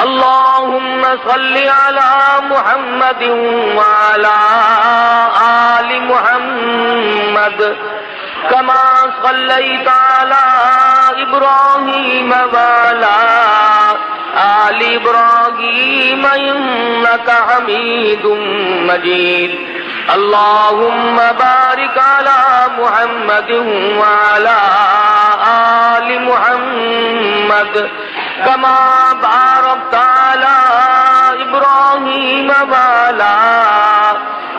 اللهم صل على محمد وعلى آل محمد كما صليت على إبراهيم وعلى آل إبراهيم إنك حميد مجيد اللهم بارك على محمد وعلى آل محمد كما باركت على إبراهيم وعلى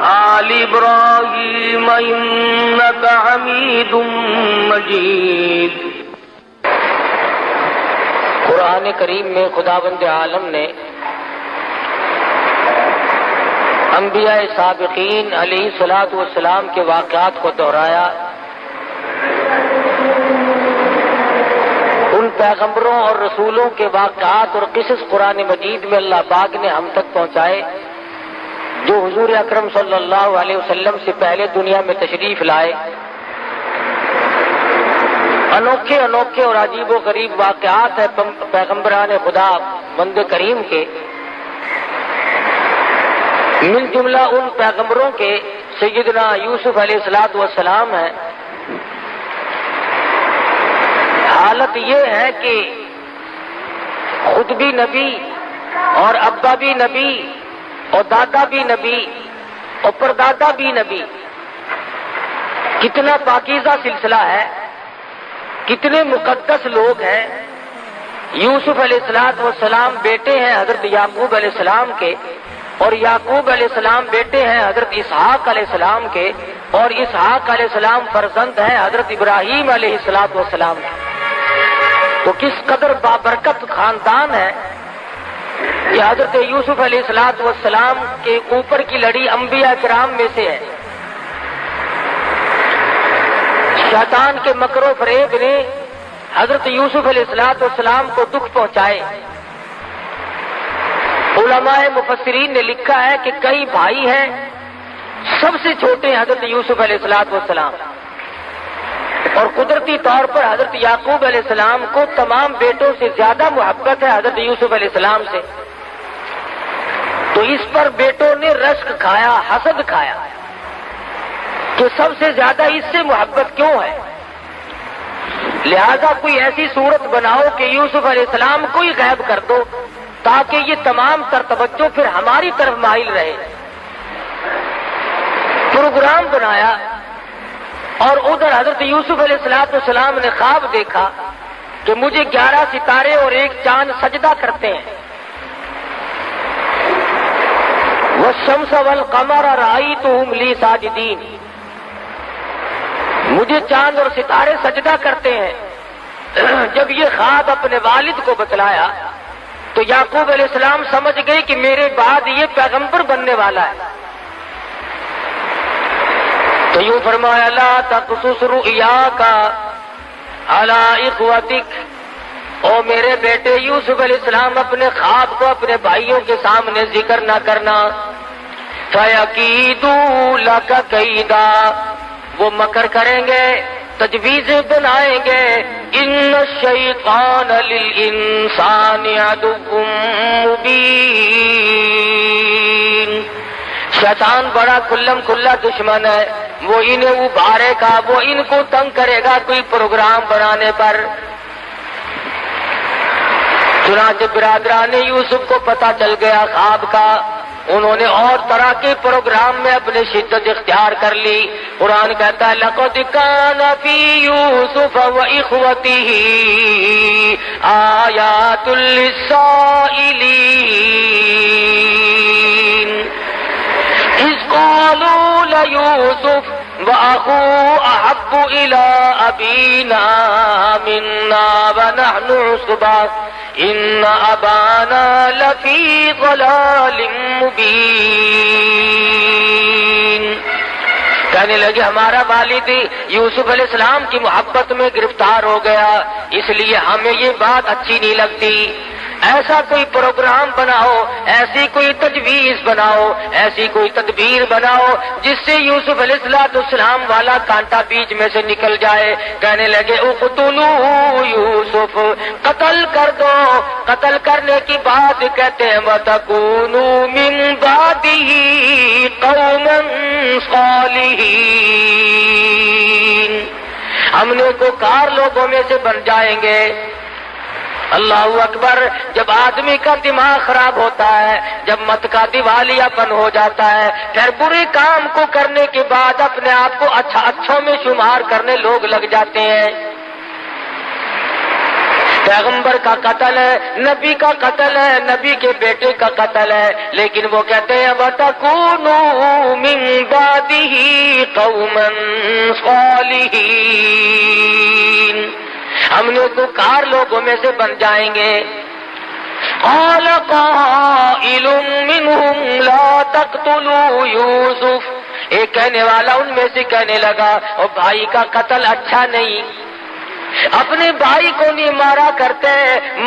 آل إبراهيم إنك حميد مجيد۔ قرآن کریم میں خداوند عالم نے انبیاء سابقین علیہ الصلوۃ والسلام کے واقعات کو دہرایا، ان پیغمبروں اور رسولوں کے واقعات اور قصص قرآن مجید میں اللہ پاک نے ہم تک پہنچائے جو حضور اکرم صلی اللہ علیہ وسلم سے پہلے دنیا میں تشریف لائے۔ انوکھے انوکھے اور عجیب و غریب واقعات ہیں پیغمبران خدا بند کریم کے، مل جملہ ان پیغمبروں کے سیدنا یوسف علیہ السلام ہیں۔ حالت یہ ہے کہ خود بھی نبی اور ابا بھی نبی اور دادا بھی نبی اور پردادا بھی نبی، کتنا پاکیزہ سلسلہ ہے، کتنے مقدس لوگ ہیں۔ یوسف علیہ السلام بیٹے ہیں حضرت یعقوب علیہ السلام کے، اور یعقوب علیہ السلام بیٹے ہیں حضرت اسحاق علیہ السلام کے، اور اسحاق علیہ السلام فرزند ہیں حضرت ابراہیم علیہ السلام کے۔ تو کس قدر بابرکت خاندان ہے کہ حضرت یوسف علیہ السلام کے اوپر کی لڑی انبیاء کرام میں سے ہے۔ شیطان کے مکر و فریب نے حضرت یوسف علیہ السلام کو دکھ پہنچائے۔ علماء مفسرین نے لکھا ہے کہ کئی بھائی ہیں، سب سے چھوٹے حضرت یوسف علیہ السلام، اور قدرتی طور پر حضرت یعقوب علیہ السلام کو تمام بیٹوں سے زیادہ محبت ہے حضرت یوسف علیہ السلام سے۔ تو اس پر بیٹوں نے رشک کھایا، حسد کھایا کہ سب سے زیادہ اس سے محبت کیوں ہے، لہذا کوئی ایسی صورت بناؤ کہ یوسف علیہ السلام کو ہی غائب کر دو تاکہ یہ تمام تر توجہ پھر ہماری طرف مائل رہے۔ پروگرام بنایا، اور ادھر حضرت یوسف علیہ السلام نے خواب دیکھا کہ مجھے 11 ستارے اور ایک چاند سجدہ کرتے ہیں۔ والشمس والقمر رأیتہم لی ساجدین، مجھے چاند اور ستارے سجدہ کرتے ہیں۔ جب یہ خواب اپنے والد کو بتلایا تو یعقوب علیہ السلام سمجھ گئے کہ میرے بعد یہ پیغمبر بننے والا ہے۔ تو یوں فرمایا لا تقصص رؤیاک علی اخوتک، او میرے بیٹے یوسف علیہ السلام اپنے خواب کو اپنے بھائیوں کے سامنے ذکر نہ کرنا۔ فَيَكِيدُوا لَكَ كَيْدًا، وہ مکر کریں گے، تجویزیں بنائیں گے۔ ان الشیطان للانسان عدو مبین، شیطان بڑا کھلم کھلا دشمن ہے، وہ انہیں ابھارے گا، وہ ان کو تنگ کرے گا کوئی پروگرام بنانے پر۔ چنانچہ برادران یوسف کو پتہ چل گیا خواب کا، انہوں نے اور طرح کے پروگرام میں اپنے شدت اختیار کر لی۔ قرآن کہتا ہے لَقَدْ كَانَ فِي يُوسُفَ وَإِخْوَتِهِ آيَاتٌ لِّلسَّائِلِينَ إِذْ قَالُوا لَيُوسُفَ وَأَخُوهُ أَحَبُّ إِلَىٰ أَبِينَا مِنَّا وَنَحْنُ عُصْبَةٌ إِنَّ أَبَانَا لَفِي ضَلَالٍ مُّبِينٍ۔ کہنے لگے ہمارا والد یوسف علیہ السلام کی محبت میں گرفتار ہو گیا، اس لیے ہمیں یہ بات اچھی نہیں لگتی۔ ایسا کوئی پروگرام بناؤ، ایسی کوئی تجویز بناؤ، ایسی کوئی تدبیر بناؤ جس سے یوسف علیہ السلام والا کانٹا بیچ میں سے نکل جائے۔ کہنے لگے اقتلوا یوسف، قتل کر دو۔ قتل کرنے کی بات کہتے ہیں وَتَكُونُوا مِن بَعْدِهِ قَوْمًا صَالِحِينَ، ہم نیکوکار لوگوں میں سے بن جائیں گے۔ اللہ اکبر۔ جب آدمی کا دماغ خراب ہوتا ہے، جب مت کا دیوالیہ پن ہو جاتا ہے، پھر برے کام کو کرنے کے بعد اپنے آپ کو اچھوں میں شمار کرنے لوگ لگ جاتے ہیں۔ پیغمبر کا قتل ہے، نبی کا قتل ہے، نبی کے بیٹے کا قتل ہے، لیکن وہ کہتے ہیں وَتَكُونُوا مِن بَعْدِهِ قَوْمًا صَالِحِينَ، ہم نیکوکار لوگوں میں سے بن جائیں گے۔ قَالَ قَائِلٌ مِّنْهُمْ لَا تَقْتُلُوا يُوسُفَ، ایک کہنے والا ان میں سے کہنے لگا اور بھائی کا قتل اچھا نہیں، اپنے بھائی کو نہیں مارا کرتے،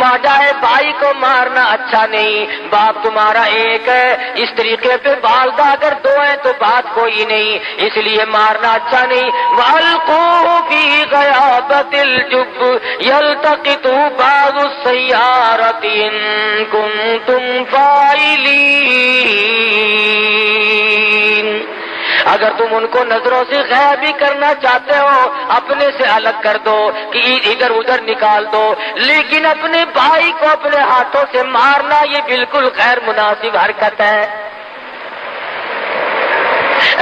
ماجائے بھائی کو مارنا اچھا نہیں، باپ تمہارا ایک ہے، اس طریقے پہ والدہ اگر دو ہیں تو بات کوئی نہیں، اس لیے مارنا اچھا نہیں۔ وَأَلْقُوهُ فِي غَيَابَتِ الْجُبِّ يَلْتَقِطْهُ بَعْضُ السَّيَّارَةِ إِن كُنتُمْ فَاعِلِينَ، اگر تم ان کو نظروں سے غائب بھی کرنا چاہتے ہو اپنے سے الگ کر دو کہ ادھر ادھر نکال دو، لیکن اپنے بھائی کو اپنے ہاتھوں سے مارنا یہ بالکل غیر مناسب حرکت ہے۔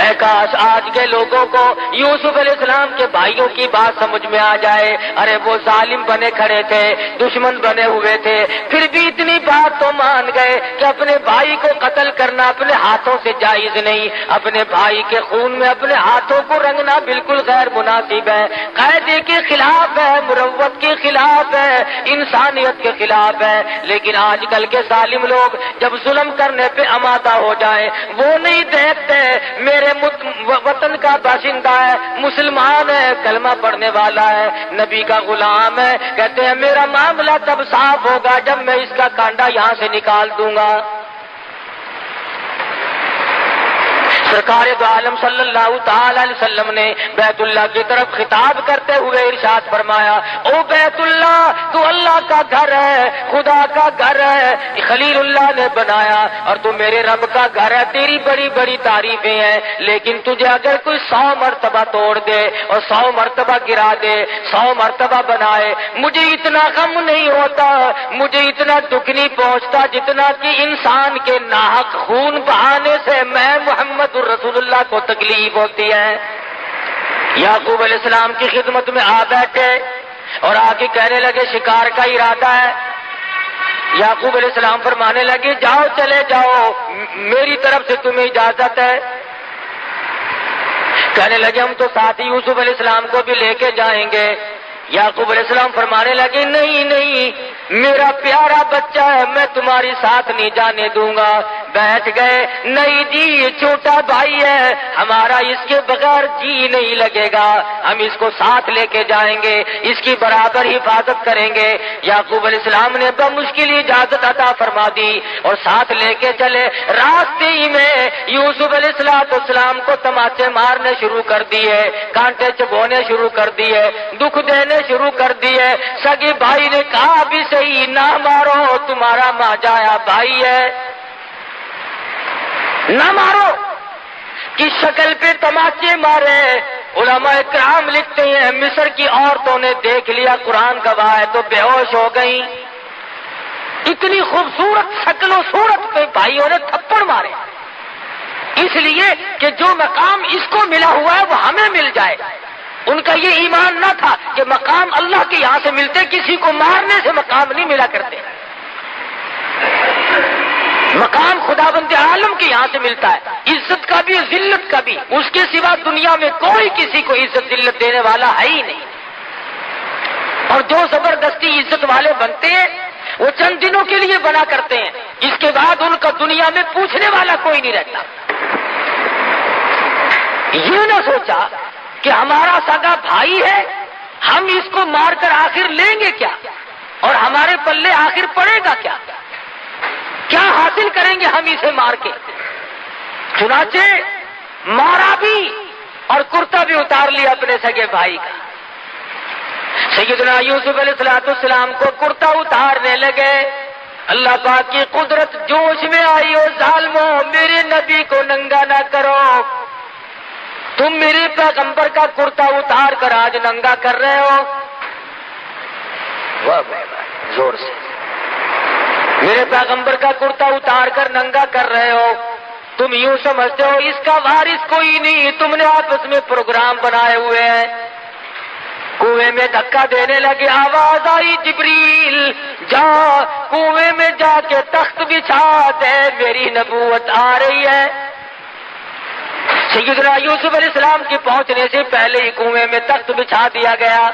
اے کاش آج کے لوگوں کو یوسف علیہ السلام کے بھائیوں کی بات سمجھ میں آ جائے۔ ارے وہ ظالم بنے کھڑے تھے، دشمن بنے ہوئے تھے، پھر بھی اتنی بات تو مان گئے کہ اپنے بھائی کو قتل کرنا اپنے ہاتھوں سے جائز نہیں، اپنے بھائی کے خون میں اپنے ہاتھوں کو رنگنا بالکل غیر مناسب ہے، قاعدے کے خلاف ہے، مروت کے خلاف ہے، انسانیت کے خلاف ہے۔ لیکن آج کل کے ظالم لوگ جب ظلم کرنے پہ آمادہ ہو جائیں وہ نہیں دیکھتے میرے وطن کا باشندہ ہے، مسلمان ہے، کلمہ پڑھنے والا ہے، نبی کا غلام ہے، کہتے ہیں میرا معاملہ تب صاف ہوگا جب میں اس کا کانڈا یہاں سے نکال دوں گا۔ سرکار دو عالم صلی اللہ تعالی علیہ وسلم نے بیت اللہ کی طرف خطاب کرتے ہوئے ارشاد فرمایا، او بیت اللہ تو اللہ کا گھر ہے، خدا کا گھر ہے، خلیل اللہ نے بنایا اور تو میرے رب کا گھر ہے، تیری بڑی بڑی تعریفیں ہیں، لیکن تجھے اگر کوئی 100 مرتبہ توڑ دے اور 100 مرتبہ گرا دے، 100 مرتبہ بنائے، مجھے اتنا غم نہیں ہوتا، مجھے اتنا دکھ نہیں پہنچتا جتنا کہ انسان کے ناحق خون بہانے سے میں محمد رسول اللہ کو تکلیف ہوتی ہے۔ یعقوب علیہ السلام کی خدمت میں آ بیٹھے اور آگے کہنے لگے شکار کا ارادہ ہے۔ یعقوب علیہ السلام فرمانے لگے جاؤ چلے جاؤ، میری طرف سے تمہیں اجازت ہے۔ کہنے لگے ہم تو ساتھ ہی یوسف علیہ السلام کو بھی لے کے جائیں گے۔ یعقوب علیہ السلام فرمانے لگے نہیں نہیں، میرا پیارا بچہ ہے، میں تمہاری ساتھ نہیں جانے دوں گا۔ بیٹھ گئے، نہیں جی یہ چھوٹا بھائی ہے ہمارا، اس کے بغیر جی نہیں لگے گا، ہم اس کو ساتھ لے کے جائیں گے، اس کی برابر حفاظت کریں گے۔ یعقوب علیہ السلام نے بمشکل اجازت عطا فرما دی اور ساتھ لے کے چلے۔ راستے ہی میں یوسف علیہ السلام کو تماچے مارنے شروع کر دیے، کانٹے چبونے شروع کر دیے، دکھ دینے شروع کر دیے۔ سگے بھائی نے کہا بھی صحیح نہ مارو، تمہارا ماجایا بھائی ہے، نہ مارو، کی شکل پہ تماچے مارے۔ علماء کرام لکھتے ہیں مصر کی عورتوں نے دیکھ لیا، قرآن گواہ ہے، تو بے ہوش ہو گئی۔ اتنی خوبصورت شکل و صورت پہ بھائیوں نے تھپڑ مارے، اس لیے کہ جو مقام اس کو ملا ہوا ہے وہ ہمیں مل جائے۔ ان کا یہ ایمان نہ تھا کہ مقام اللہ کے یہاں سے ملتے، کسی کو مارنے سے مقام نہیں ملا کرتے، مقام خدا بند عالم کے یہاں سے ملتا ہے، عزت کا بھی ذلت کا بھی، اس کے سوا دنیا میں کوئی کسی کو عزت ذلت دینے والا ہے ہی نہیں۔ اور جو زبردستی عزت والے بنتے ہیں وہ چند دنوں کے لیے بنا کرتے ہیں، اس کے بعد ان کا دنیا میں پوچھنے والا کوئی نہیں رہتا۔ یہ نہ سوچا کہ ہمارا سگا بھائی ہے، ہم اس کو مار کر آخر لیں گے کیا؟ اور ہمارے پلے آخر پڑے گا کیا؟ کیا حاصل کریں گے ہم اسے مار کے؟ چنانچہ مارا بھی اور کرتا بھی اتار لیا اپنے سگے بھائی کا۔ سیدنا یوسف علیہ السلام کو کرتا اتارنے لگے، اللہ پاک کی قدرت جوش میں آئی، اور ظالموں میرے نبی کو ننگا نہ کرو، تم میرے پیغمبر کا کرتا اتار کر آج ننگا کر رہے ہو۔ واہ زور سے، میرے پیغمبر کا کرتا اتار کر ننگا کر رہے ہو، تم یوں سمجھتے ہو اس کا وارث کوئی نہیں، تم نے آپس میں پروگرام بنائے ہوئے ہیں۔ کنویں میں دھکا دینے لگے، آواز آئی جبریل جا کنویں میں جا کے تخت بچھا دے، میری نبوت آ رہی ہے۔ سیدنا یوسف علیہ السلام کی پہنچنے سے پہلے ہی کنویں میں تخت بچھا دیا گیا۔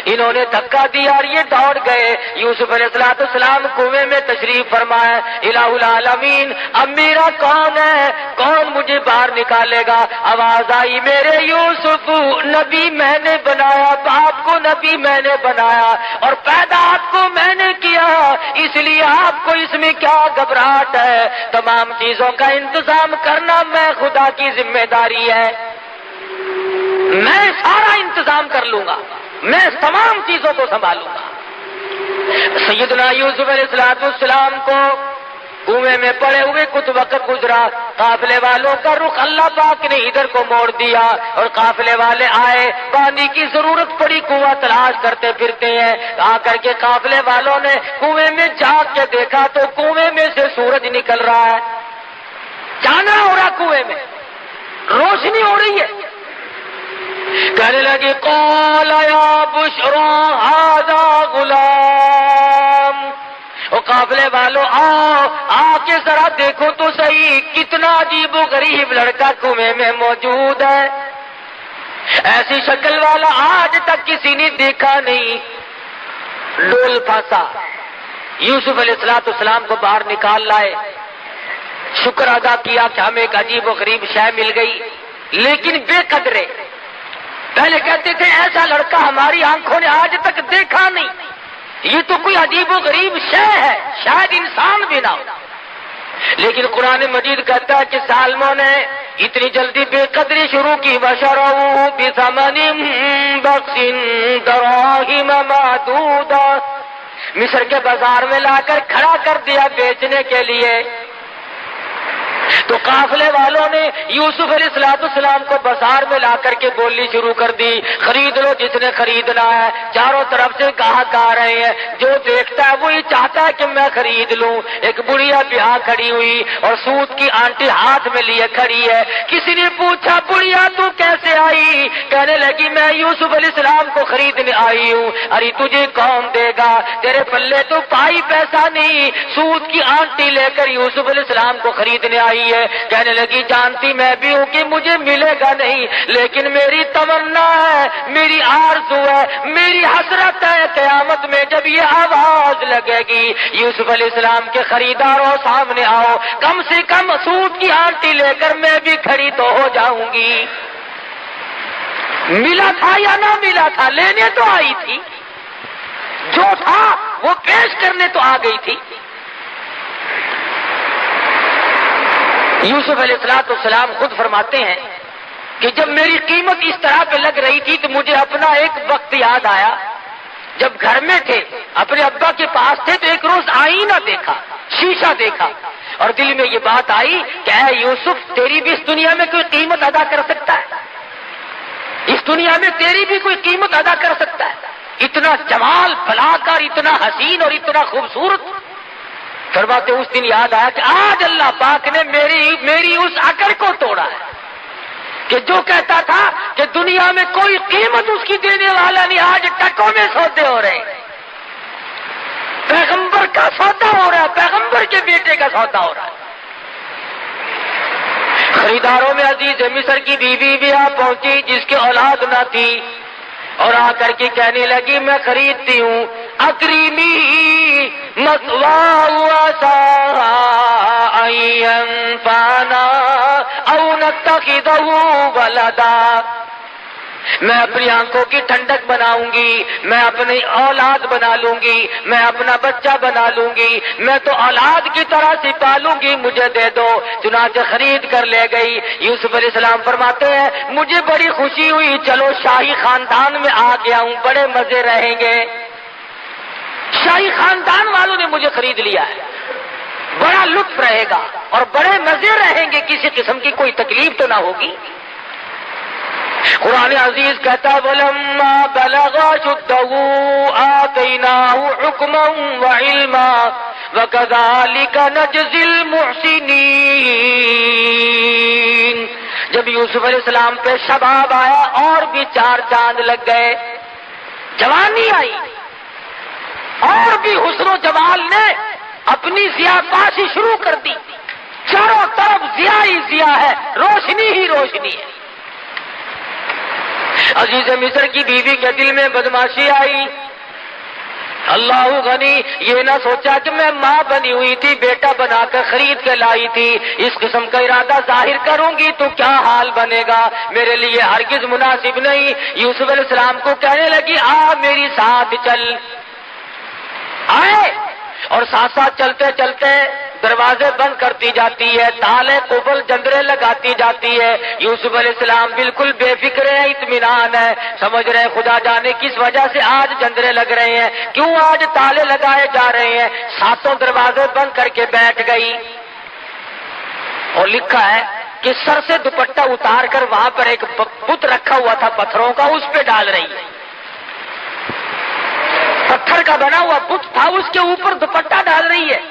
انہوں نے دھکا دیا اور یہ دوڑ گئے۔ یوسف علیہ السلام کنویں میں تشریف فرمائے، الہ العالمین اب میرا کون ہے، کون مجھے باہر نکالے گا؟ آواز آئی میرے یوسف نبی میں نے بنایا، باپ کو نبی میں نے بنایا اور پیدا آپ کو میں نے کیا، اس لیے آپ کو اس میں کیا گھبراہٹ ہے؟ تمام چیزوں کا انتظام کرنا میں خدا کی ذمہ داری ہے، میں سارا انتظام کر لوں گا، میں تمام چیزوں کو سنبھالوں گا۔ سیدنا یوسف علیہ السلام کو کنویں میں پڑے ہوئے کچھ وقت گزرا، قافلے والوں کا رخ اللہ پاک نے ادھر کو موڑ دیا اور قافلے والے آئے، پانی کی ضرورت پڑی، کنواں تلاش کرتے پھرتے ہیں، آ کر کے قافلے والوں نے کنویں میں جھانک کے دیکھا تو کنویں میں سے سورج نکل رہا ہے، چاندنا ہو رہا، کنویں میں روشنی ہو رہی ہے۔ کہنے لگے قال یا بشرا ھذا غلام، او قافلے والوں آ کے ذرا دیکھو تو صحیح، کتنا عجیب و غریب لڑکا کنویں میں موجود ہے، ایسی شکل والا آج تک کسی نے دیکھا نہیں۔ ڈول پھانسا، یوسف علیہ السلام کو باہر نکال لائے، شکر ادا کیا کہ ہمیں ایک عجیب و غریب شے مل گئی، لیکن بے قدرے پہلے کہتے تھے ایسا لڑکا ہماری آنکھوں نے آج تک دیکھا نہیں، یہ تو کوئی عجیب و غریب شے ہے، شاید انسان بھی نہ ہو۔ لیکن قرآن مجید کہتا ہے کہ ظالموں نے اتنی جلدی بے قدری شروع کی، وَشَرَوْا بِثَمَنٍ بَخْسٍ دَرَاهِمَ مَعْدُودَةٍ، مصر کے بازار میں لا کر کھڑا کر دیا بیچنے کے لیے۔ تو قافلے والوں نے یوسف علیہ السلام کو بازار میں لا کر کے بولنی شروع کر دی، خرید لو جس نے خریدنا ہے، چاروں طرف سے گاہک آ رہے ہیں، جو دیکھتا ہے وہی چاہتا ہے کہ میں خرید لوں۔ ایک بڑھیا بیاہ کھڑی ہوئی اور سوت کی آنٹی ہاتھ میں لیے کھڑی ہے، کسی نے پوچھا بڑھیا تو کیسے آئی؟ کہنے لگی میں یوسف علیہ السلام کو خریدنے آئی ہوں۔ ارے تجھے کون دے گا، تیرے پلے تو پائی پیسہ نہیں، سوت کی آنٹی لے کر یوسف علیہ السلام کو خریدنے آئی ہے۔ کہنے لگی جانتی میں بھی ہوں کہ مجھے ملے گا نہیں، لیکن میری تمنا ہے، میری آرزو ہے، میری حسرت ہے، قیامت میں جب یہ آواز لگے گی یوسف علیہ السلام کے خریداروں سامنے آؤ، کم سے کم سوت کی آنٹی لے کر میں بھی کھڑی تو ہو جاؤں گی۔ ملا تھا یا نہ ملا تھا، لینے تو آئی تھی، جو تھا وہ پیش کرنے تو آ گئی تھی۔ یوسف علیہ السلام خود فرماتے ہیں کہ جب میری قیمت اس طرح پہ لگ رہی تھی تو مجھے اپنا ایک وقت یاد آیا، جب گھر میں تھے اپنے ابا کے پاس تھے تو ایک روز آئینہ دیکھا، شیشہ دیکھا اور دل میں یہ بات آئی کہ اے یوسف تیری بھی اس دنیا میں کوئی قیمت ادا کر سکتا ہے، اس دنیا میں تیری بھی کوئی قیمت ادا کر سکتا ہے، اتنا جمال بھلا کر، اتنا حسین اور اتنا خوبصورت۔ فرماتے اس دن یاد آیا کہ آج اللہ پاک نے میری اس عقل کو توڑا ہے کہ جو کہتا تھا کہ دنیا میں کوئی قیمت اس کی دینے والا نہیں، آج ٹکوں میں سودے ہو رہے ہیں، پیغمبر کا سودا ہو رہا ہے، پیغمبر کے بیٹے کا سودا ہو رہا ہے۔ خریداروں میں عزیز مصر کی بیوی بھی آ پہنچی جس کی اولاد نہ تھی، اور آ کر کے کہنے لگی میں خریدتی ہوں، اکریمی مثواہ وعسى ان ينفعنا او نتخذه ولدا، میں اپنی آنکھوں کی ٹھنڈک بناؤں گی، میں اپنی اولاد بنا لوں گی، میں اپنا بچہ بنا لوں گی، میں تو اولاد کی طرح سے پالوں گی، مجھے دے دو۔ چنانچہ خرید کر لے گئی۔ یوسف علیہ السلام فرماتے ہیں مجھے بڑی خوشی ہوئی، چلو شاہی خاندان میں آ گیا ہوں، بڑے مزے رہیں گے۔ شاہی خاندان والوں نے مجھے خرید لیا ہے، بڑا لطف رہے گا اور بڑے مزے رہیں گے، کسی قسم کی کوئی تکلیف تو نہ ہوگی۔ قرآن عزیز کہتا ہے وَلَمَّا بَلَغَ أَشُدَّهُ آتَيْنَاهُ حُكْمًا وَعِلْمًا وَكَذَلِكَ نَجْزِي الْمُحْسِنِينَ۔ جب یوسف علیہ السلام پہ شباب آیا اور بھی 4 چاند لگ گئے، جوانی آئی اور بھی حسن و جمال نے اپنی ضیاءباشی شروع کر دی، چاروں طرف ضیاء ہی ضیاء ہے، روشنی ہی روشنی ہے۔ عزیز مصر کی بیوی کے دل میں بدماشی آئی، اللہ غنی، یہ نہ سوچا کہ میں ماں بنی ہوئی تھی، بیٹا بنا کر خرید کے لائی تھی، اس قسم کا ارادہ ظاہر کروں گی تو کیا حال بنے گا، میرے لیے ہرگز مناسب نہیں۔ یوسف علیہ السلام کو کہنے لگی آ میری ساتھ چل، آئے اور ساتھ ساتھ چلتے چلتے دروازے بند کرتی جاتی ہے، تالے قفل جندرے لگاتی جاتی ہے۔ یوسف علیہ السلام بالکل بے فکر ہے، اطمینان ہے، سمجھ رہے ہیں خدا جانے کس وجہ سے آج جندرے لگ رہے ہیں، کیوں آج تالے لگائے جا رہے ہیں، ساتوں دروازے بند کر کے بیٹھ گئی۔ اور لکھا ہے کہ سر سے دوپٹہ اتار کر وہاں پر ایک بت رکھا ہوا تھا پتھروں کا، اس پہ ڈال رہی ہے، پتھر کا بنا ہوا بت تھا، اس کے اوپر دوپٹہ ڈال رہی ہے۔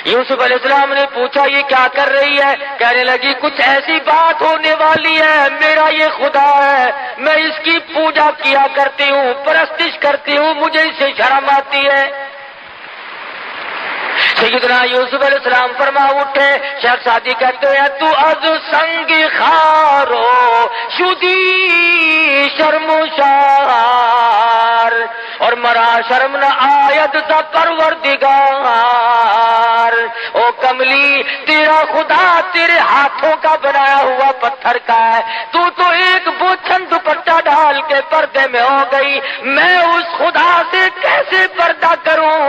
یوسف علیہ السلام نے پوچھا یہ کیا کر رہی ہے، کہنے لگی کچھ ایسی بات ہونے والی ہے، میرا یہ خدا ہے، میں اس کی پوجا کیا کرتی ہوں، پرستش کرتی ہوں، مجھے اس سے شرم آتی ہے۔ سیدنا یوسف علیہ السلام فرما اٹھے، شیخ سعدی کہتے ہیں تو از سنگ خارو شدی شرم شار، اور مرا شرم نہ آیت سا پروردگار، او کملی تیرا خدا تیرے ہاتھوں کا بنایا ہوا پتھر کا ہے، تو ایک بوچھن دوپٹہ ڈال کے پردے میں ہو گئی، میں اس خدا سے کیسے پردہ کروں،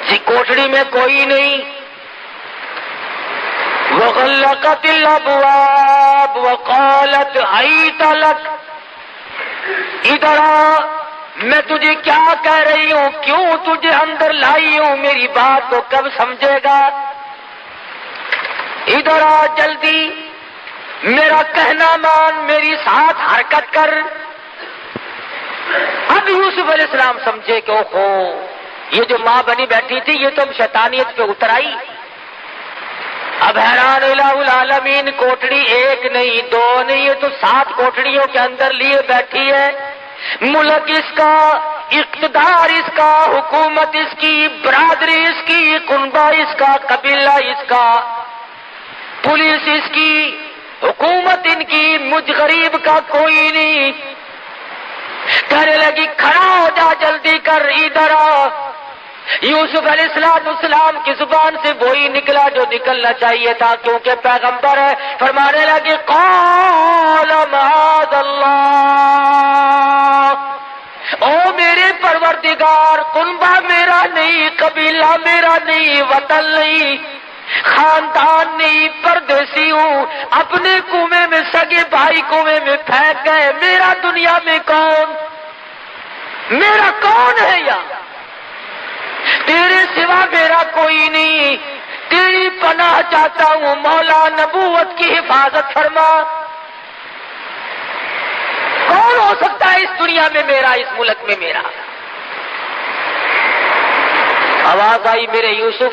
جی کوٹڑی میں کوئی نہیں۔ وغلقت الابواب وقالت حیت لک، ادھر میں تجھے کیا کہہ رہی ہوں، کیوں تجھے اندر لائی ہوں، میری بات تو کب سمجھے گا، ادھر آ جلدی، میرا کہنا مان، میری ساتھ حرکت کر۔ اب یوسف علیہ السلام سمجھے کہ اوہو یہ جو ماں بنی بیٹھی تھی یہ تو شیطانیت پہ اتر آئی۔ اب حیران الہ العالمین، کوٹڑی ایک نہیں دو نہیں، یہ تو 7 کوٹڑیوں کے اندر لیے بیٹھی ہے، ملک اس کا، اقتدار اس کا، حکومت اس کی، برادری اس کی، کنبہ اس کا، قبیلہ اس کا، پولیس اس کی، حکومت ان کی، مجھ غریب کا کوئی نہیں۔ کہنے لگی کھڑا ہو جا، جلدی کر، ادھر آ۔ یوسف علیہ السلام کی زبان سے وہی نکلا جو نکلنا چاہیے تھا، کیونکہ پیغمبر ہے، فرمانے لگے قال معاذ اللہ، او میرے پروردگار، کنبہ میرا نہیں، قبیلہ میرا نہیں، وطن نہیں، خاندان نہیں، پردیسی ہوں، اپنے کنویں میں سگے بھائی کنویں میں پھینک گئے، میرا دنیا میں کون، میرا کون ہے یا تیرے سوا میرا کوئی نہیں، تیری پناہ چاہتا ہوں، مولا نبوت کی حفاظت فرما۔ کون ہو سکتا ہے اس دنیا میں میرا، اس ملک میں میرا؟ آواز آئی میرے یوسف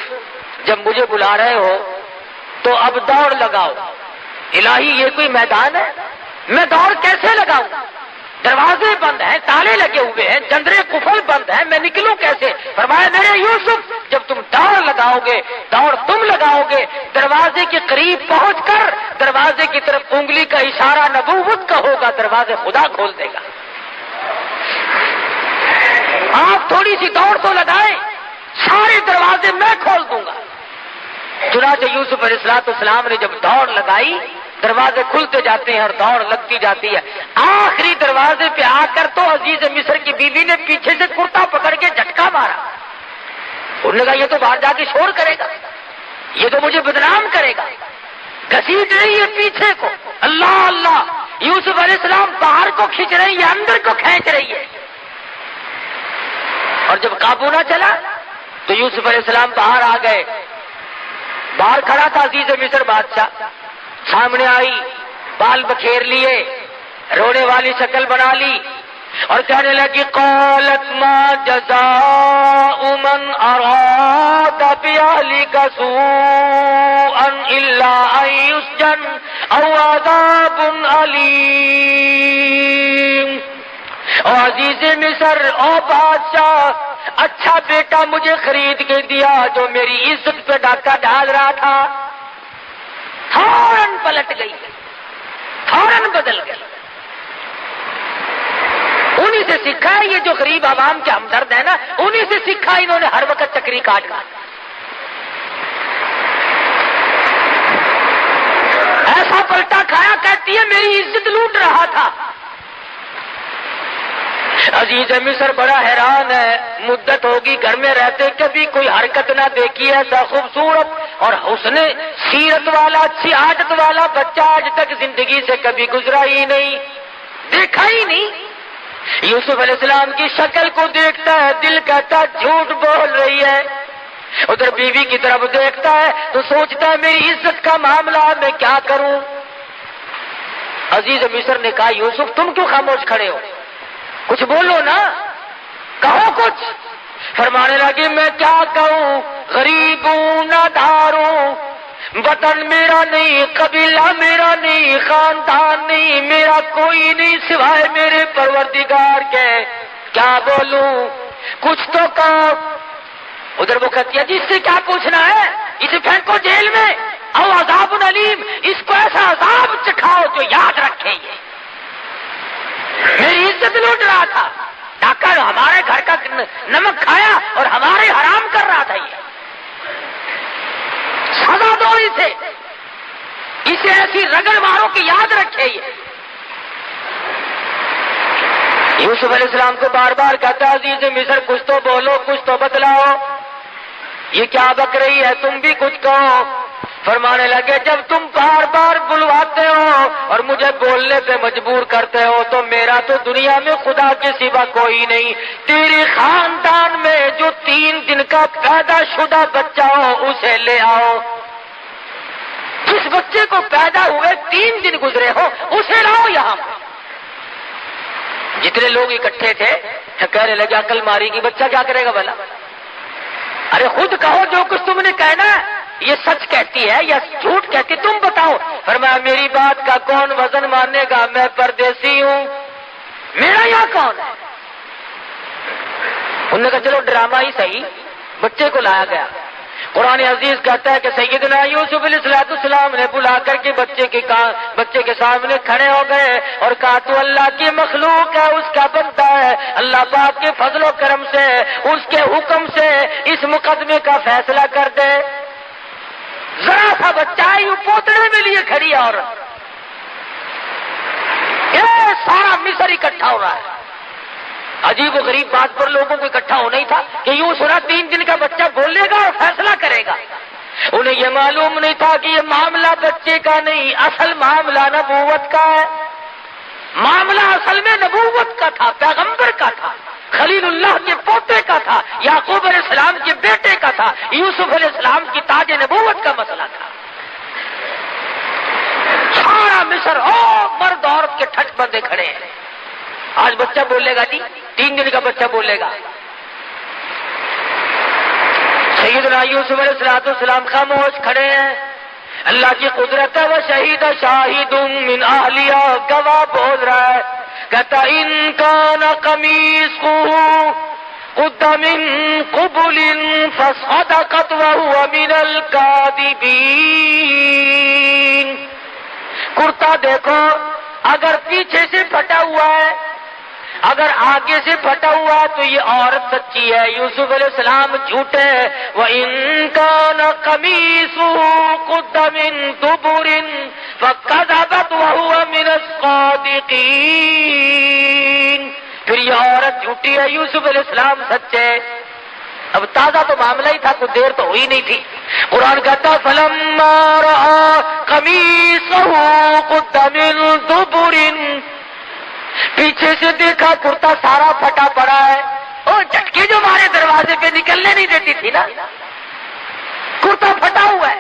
جب مجھے بلا رہے ہو تو اب دوڑ لگاؤ۔ الہی یہ کوئی میدان ہے، میں دوڑ کیسے لگاؤں، دروازے بند ہیں، تالے لگے ہوئے ہیں، جندرے قفل بند ہیں، میں نکلوں کیسے؟ فرمایا میرے یوسف جب تم دوڑ لگاؤ گے، دوڑ تم لگاؤ گے، دروازے کے قریب پہنچ کر دروازے کی طرف انگلی کا اشارہ نبوت کا ہوگا، دروازے خدا کھول دے گا۔ آپ تھوڑی سی دوڑ تو لگائیں، سارے دروازے میں کھول دوں گا۔ چنانچہ یوسف علیہ السلام نے جب دوڑ لگائی دروازے کھلتے جاتے ہیں اور دوڑ لگتی جاتی ہے. آخری دروازے پہ آ کر تو عزیز مصر کی بیوی نے پیچھے سے کرتا پکڑ کے جھٹکا مارا. انہوں نے کہا یہ تو باہر جا کے شور کرے گا, یہ تو مجھے بدنام کرے گا. گھسیٹ رہی ہے پیچھے کو, اللہ اللہ, یوسف علیہ السلام باہر کو کھینچ رہی ہے, اندر کو کھینچ رہی ہے. اور جب قابو نہ چلا تو یوسف علیہ السلام باہر آ گئے. باہر کھڑا تھا عزیز مصر بادشاہ, سامنے آئی, بال بکھیر لیے, رونے والی شکل بنا لی اور کہنے لگی قالت ما جزاء من اراد باهلك سوءا الا ان يسجن او عذاب الیم. او عزیز مصر, او بادشاہ, اچھا بیٹا مجھے خرید کے دیا جو میری عزت پہ ڈاکہ ڈال رہا تھا, فوراً پلٹ گئی, فوراً بدل گئی. انہی سے سیکھا ہے یہ جو غریب عوام کے ہمدرد ہیں نا, انہی سے سیکھا انہوں نے ہر وقت چکری کاٹنا. ایسا پلٹا کھایا, کہتی ہے میری عزت لوٹ رہا تھا. عزیز مصر بڑا حیران ہے, مدت ہوگی گھر میں رہتے کبھی کوئی حرکت نہ دیکھی ایسا خوبصورت اور حسن سیرت والا, اچھی عادت والا بچہ آج تک زندگی سے کبھی گزرا ہی نہیں, دیکھا ہی نہیں. یوسف علیہ السلام کی شکل کو دیکھتا ہے, دل کہتا جھوٹ بول رہی ہے. ادھر بیوی کی طرف دیکھتا ہے تو سوچتا ہے میری عزت کا معاملہ میں کیا کروں. عزیز مصر نے کہا یوسف تم کیوں خاموش کھڑے ہو, کچھ بولو نا, کہو کچھ. فرمانے لگے میں کیا کہوں, غریب ہوں, نادار ہوں, وطن میرا نہیں, قبیلہ میرا نہیں, خاندان نہیں, میرا کوئی نہیں سوائے میرے پروردگار کے. کیا بولوں, کچھ تو کہو. ادھر وہ کہتی ہے جس سے کیا پوچھنا ہے, اسے پھینکو جیل میں, او عذاب علیم, اس کو ایسا عذاب چکھاؤ جو یاد رکھے. یہ میری عزت لوٹ رہا تھا, ڈاکہ ہمارے گھر کا نمک کھایا اور ہمارے حرام کر رہا تھا. یہ سزا دو اسے, اسے ایسی رگڑ مارو کہ یاد رکھے. یہ یوسف علیہ السلام کو بار بار کہتا عزیز مصر کچھ تو بولو, کچھ تو بتلاؤ, یہ کیا بک رہی ہے, تم بھی کچھ کہو. فرمانے لگے جب تم بار بار بلواتے ہو اور مجھے بولنے پہ مجبور کرتے ہو تو میرا تو دنیا میں خدا کے سوا کوئی نہیں. تیرے خاندان میں جو 3 دن کا پیدا شدہ بچہ ہو اسے لے آؤ. جس بچے کو پیدا ہوئے 3 دن گزرے ہو اسے لاؤ یہاں. جتنے لوگ اکٹھے تھے کہنے لگے عقل ماری کی, بچہ کیا کرے گا بھلا. ارے خود کہو جو کچھ تم نے کہنا ہے, یہ سچ کہتی ہے یا جھوٹ کہتی, تم بتاؤ. فرمایا میری بات کا کون وزن مانے گا, میں پردیسی ہوں, میرا یہاں کون ہے. انہوں نے کہا چلو ڈرامہ ہی صحیح, بچے کو لایا گیا. قرآن عزیز کہتا ہے کہ سیدنا یوسف علیہ السلام نے بلا کر کے بچے کے سامنے کھڑے ہو گئے اور کہا تو اللہ کی مخلوق ہے, اس کا بندہ ہے, اللہ پاک کے فضل و کرم سے اس کے حکم سے اس مقدمے کا فیصلہ کر دے. ذرا سا بچہ یوں پوتڑے میں لیے کھڑی عورت, یہ سارا مصر اکٹھا ہو رہا ہے. عجیب و غریب بات پر لوگوں کو اکٹھا ہونا ہی تھا کہ یوں سنا 3 دن کا بچہ بولے گا اور فیصلہ کرے گا. انہیں یہ معلوم نہیں تھا کہ یہ معاملہ بچے کا نہیں, اصل معاملہ نبوت کا ہے. معاملہ اصل میں نبوت کا تھا, پیغمبر کا تھا, خلیل اللہ کے پوتے کا تھا, یعقوب علیہ السلام کے بیٹے کا تھا, یوسف علیہ السلام کی تاج نبوت کا مسئلہ تھا. سارا مصر مرد عورت کے ٹھٹ بندے کھڑے ہیں. آج بچہ بولے گا جی, 3 دن کا بچہ بولے گا. سیدنا یوسف علیہ السلام خاموش کھڑے ہیں. اللہ کی قدرت ہے, وہ شہید شاہد من اہلیہ, گواہ بول رہا ہے. کہتا ان کان قمیصہ قد من قبل فصدقت وهو من الکاذبین. کرتا دیکھو اگر پیچھے سے پھٹا ہوا ہے, اگر آگے سے پھٹا ہوا ہے تو یہ عورت سچی ہے، یوسف علیہ السلام جھوٹے ہیں۔ وَإِن كَانَ قَمِيصُهُ قُدَّ مِن دُبُرٍ فَكَذَبَتْ وَهُوَ مِنَ الصَّادِقِينَ، پھر یہ عورت جھوٹی ہے، یوسف علیہ السلام سچے۔ اب تازہ تو معاملہ ہی تھا، کچھ دیر تو ہوئی نہیں تھی۔ قرآن کہتا فَلَمَّا رَأَىٰ قَمِيصَهُ قُدَّ مِن دُبُرٍ، پیچھے سے دیکھا کرتا سارا پھٹا پڑا ہے۔ اور جھٹکی جو ہمارے دروازے پہ نکلنے نہیں دیتی تھی نا، کرتا پھٹا ہوا ہے،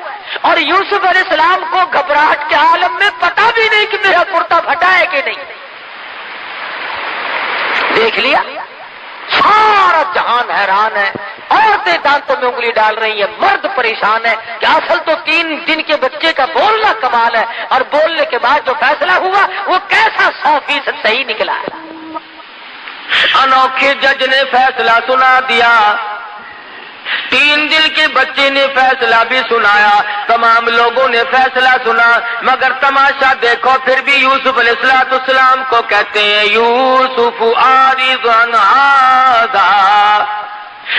اور یوسف علیہ السلام کو گھبراہٹ کے عالم میں پتا بھی نہیں کہ میرا کرتا پھٹا ہے کہ نہیں۔ دیکھ لیا، سارا جہان حیران ہے، عورتیں دانتوں میں انگلی ڈال رہی ہیں، مرد پریشان ہے کہ اصل تو 3 دن کے بچے کا بولنا کمال ہے، اور بولنے کے بعد جو فیصلہ ہوا وہ کیسا 100% صحیح نکلا ہے۔ انوکھے جج نے فیصلہ سنا دیا، 3 دن کے بچے نے فیصلہ بھی سنایا، تمام لوگوں نے فیصلہ سنا، مگر تماشا دیکھو پھر بھی یوسف علیہ السلام کو کہتے ہیں یوسف عارض عن ھذا،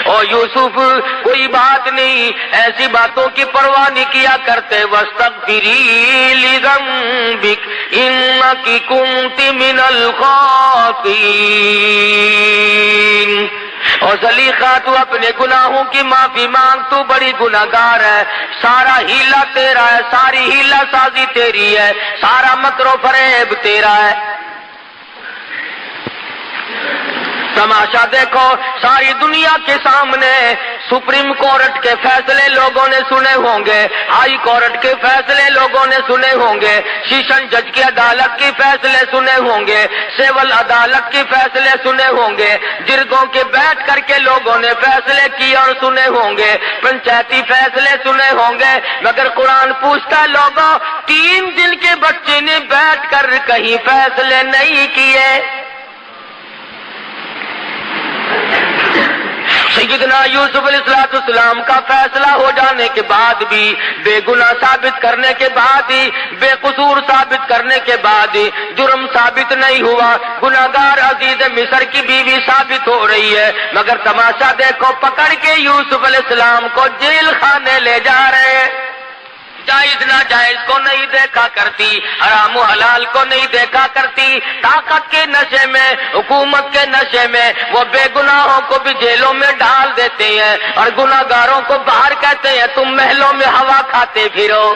اور یوسف کوئی بات نہیں، ایسی باتوں کی پرواہ نہیں کیا کرتے۔ واستغفری لذنبک انک کنت من الخاطئین، اور زلیخا تو اپنے گناہوں کی معافی مانگ، تو بڑی گناہگار ہے، سارا ہیلا تیرا ہے، ساری ہیلا سازی تیری ہے، سارا مکر و فریب تیرا ہے۔ تماشا دیکھو، ساری دنیا کے سامنے سپریم کورٹ کے فیصلے لوگوں نے سنے ہوں گے، ہائی کورٹ کے فیصلے لوگوں نے سنے ہوں گے، سیشن جج کی عدالت کے فیصلے سنے ہوں گے، سول عدالت کے فیصلے سنے ہوں گے، جرگوں کے بیٹھ کر کے لوگوں نے فیصلے کیے اور سنے ہوں گے، پنچایتی فیصلے سنے ہوں گے، مگر قرآن پوچھتا لوگوں 3 دن کے بچے نے بیٹھ کر کہیں فیصلے نہیں کیے۔ سیدنا یوسف علیہ السلام کا فیصلہ ہو جانے کے بعد بھی، بے گناہ ثابت کرنے کے بعد ہی، بے قصور ثابت کرنے کے بعد ہی جرم ثابت نہیں ہوا، گناہگار عزیز مصر کی بیوی ثابت ہو رہی ہے، مگر تماشا دیکھو، پکڑ کے یوسف علیہ السلام کو جیل خانے لے جا رہے ہیں۔ جائز ناجائز کو نہیں دیکھا کرتی، حرام و حلال کو نہیں دیکھا کرتی، طاقت کے نشے میں، حکومت کے نشے میں وہ بے گناہوں کو بھی جیلوں میں ڈال دیتے ہیں، اور گناہگاروں کو باہر کہتے ہیں تم محلوں میں ہوا کھاتے پھرو۔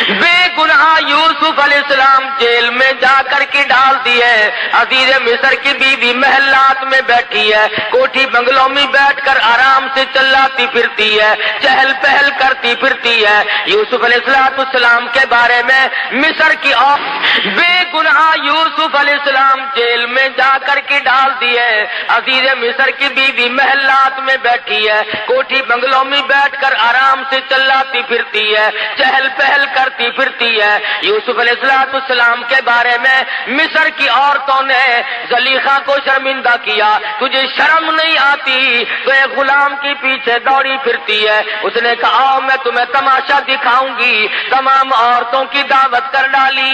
بے گناہ یوسف علیہ السلام جیل میں جا کر کے ڈال دیے، عزیز مصر کی بیوی محلات میں بیٹھی ہے، کوٹھی بنگلوں میں بیٹھ کر آرام سے چلاتی پھرتی ہے، چہل پہل کرتی پھرتی ہے۔ یوسف علیہ السلام کے بارے میں مصر کی اور بے گناہ یوسف علیہ السلام جیل میں جا کر کے ڈال دیے، عزیز مصر کی بیوی محلات میں بیٹھی ہے، کوٹھی بنگلوں میں بیٹھ کر آرام سے چلاتی پھرتی ہے، چہل پہل کرتی پھرتی ہے۔ یوسف علیہ السلام کے بارے میں مصر کی عورتوں نے زلیخا کو شرمندہ کیا، تجھے شرم نہیں آتی تو ایک غلام کے پیچھے دوڑی پھرتی ہے۔ اس نے کہا آؤ میں تمہیں تماشا دکھاؤں گی، تمام عورتوں کی دعوت کر ڈالی۔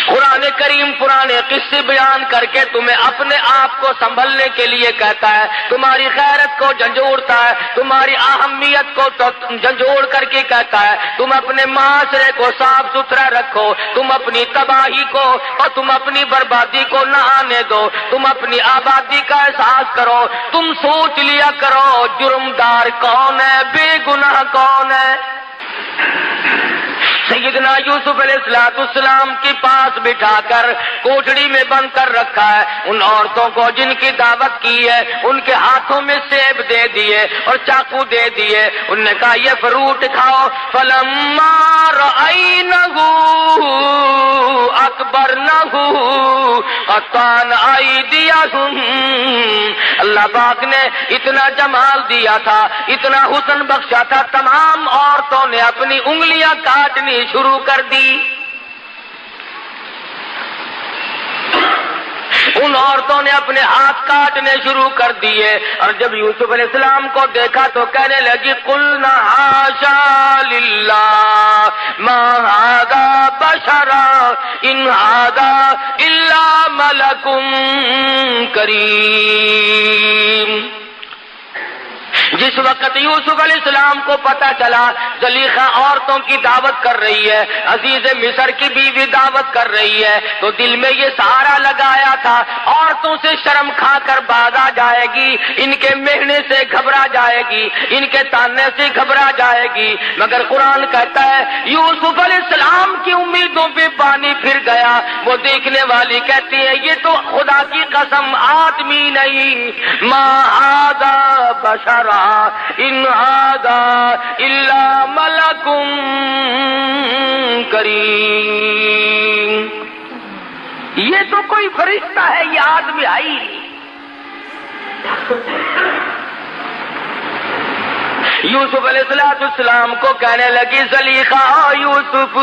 قرآن کریم پرانے قصے بیان کر کے تمہیں اپنے آپ کو سنبھلنے کے لیے کہتا ہے، تمہاری غیرت کو جھنجھوڑتا ہے، تمہاری اہمیت کو جھنجھوڑ کر کے کہتا ہے تم اپنے معاشرے کو صاف ستھرا رکھو، تم اپنی تباہی کو اور تم اپنی بربادی کو نہ آنے دو، تم اپنی آبادی کا احساس کرو، تم سوچ لیا کرو جرمدار کون ہے، بے گناہ کون ہے۔ سیدنا یوسف علیہ السلام کے پاس بٹھا کر کوٹڑی میں بند کر رکھا ہے، ان عورتوں کو جن کی دعوت کی ہے ان کے ہاتھوں میں سیب دے دیے اور چاقو دے دیے، انہوں نے کہا یہ فروٹ کھاؤ۔ فلما رأینہ اکبرنہ قطعن ایدیہم، اللہ پاک نے اتنا جمال دیا تھا، اتنا حسن بخشا تھا، تمام عورتوں نے اپنی انگلیاں کاٹنی شروع کر دی۔ ان عورتوں نے اپنے ہاتھ کاٹنے شروع کر دیے، اور جب یوسف علیہ السلام کو دیکھا تو کہنے لگی قلنا حاشا للہ ما ھذا بشرا ان ھذا الا ملک کریم۔ جس وقت یوسف علیہ السلام کو پتا چلا زلیخا عورتوں کی دعوت کر رہی ہے، عزیز مصر کی بیوی دعوت کر رہی ہے، تو دل میں یہ سہارا لگایا تھا عورتوں سے شرم کھا کر باز آ جائے گی، ان کے مہنے سے گھبرا جائے گی، ان کے تانے سے گھبرا جائے گی، مگر قرآن کہتا ہے یوسف علیہ السلام کی امیدوں پہ پانی پھر گیا۔ وہ دیکھنے والی کہتی ہے یہ تو خدا کی قسم آدمی نہیں، ما ھذا بشرا ان ھذا الا ملک کریم، یہ تو کوئی فرشتہ ہے، یہ آدمی آئی۔ یوسف علیہ السلام کو کہنے لگی زلیخا یوسف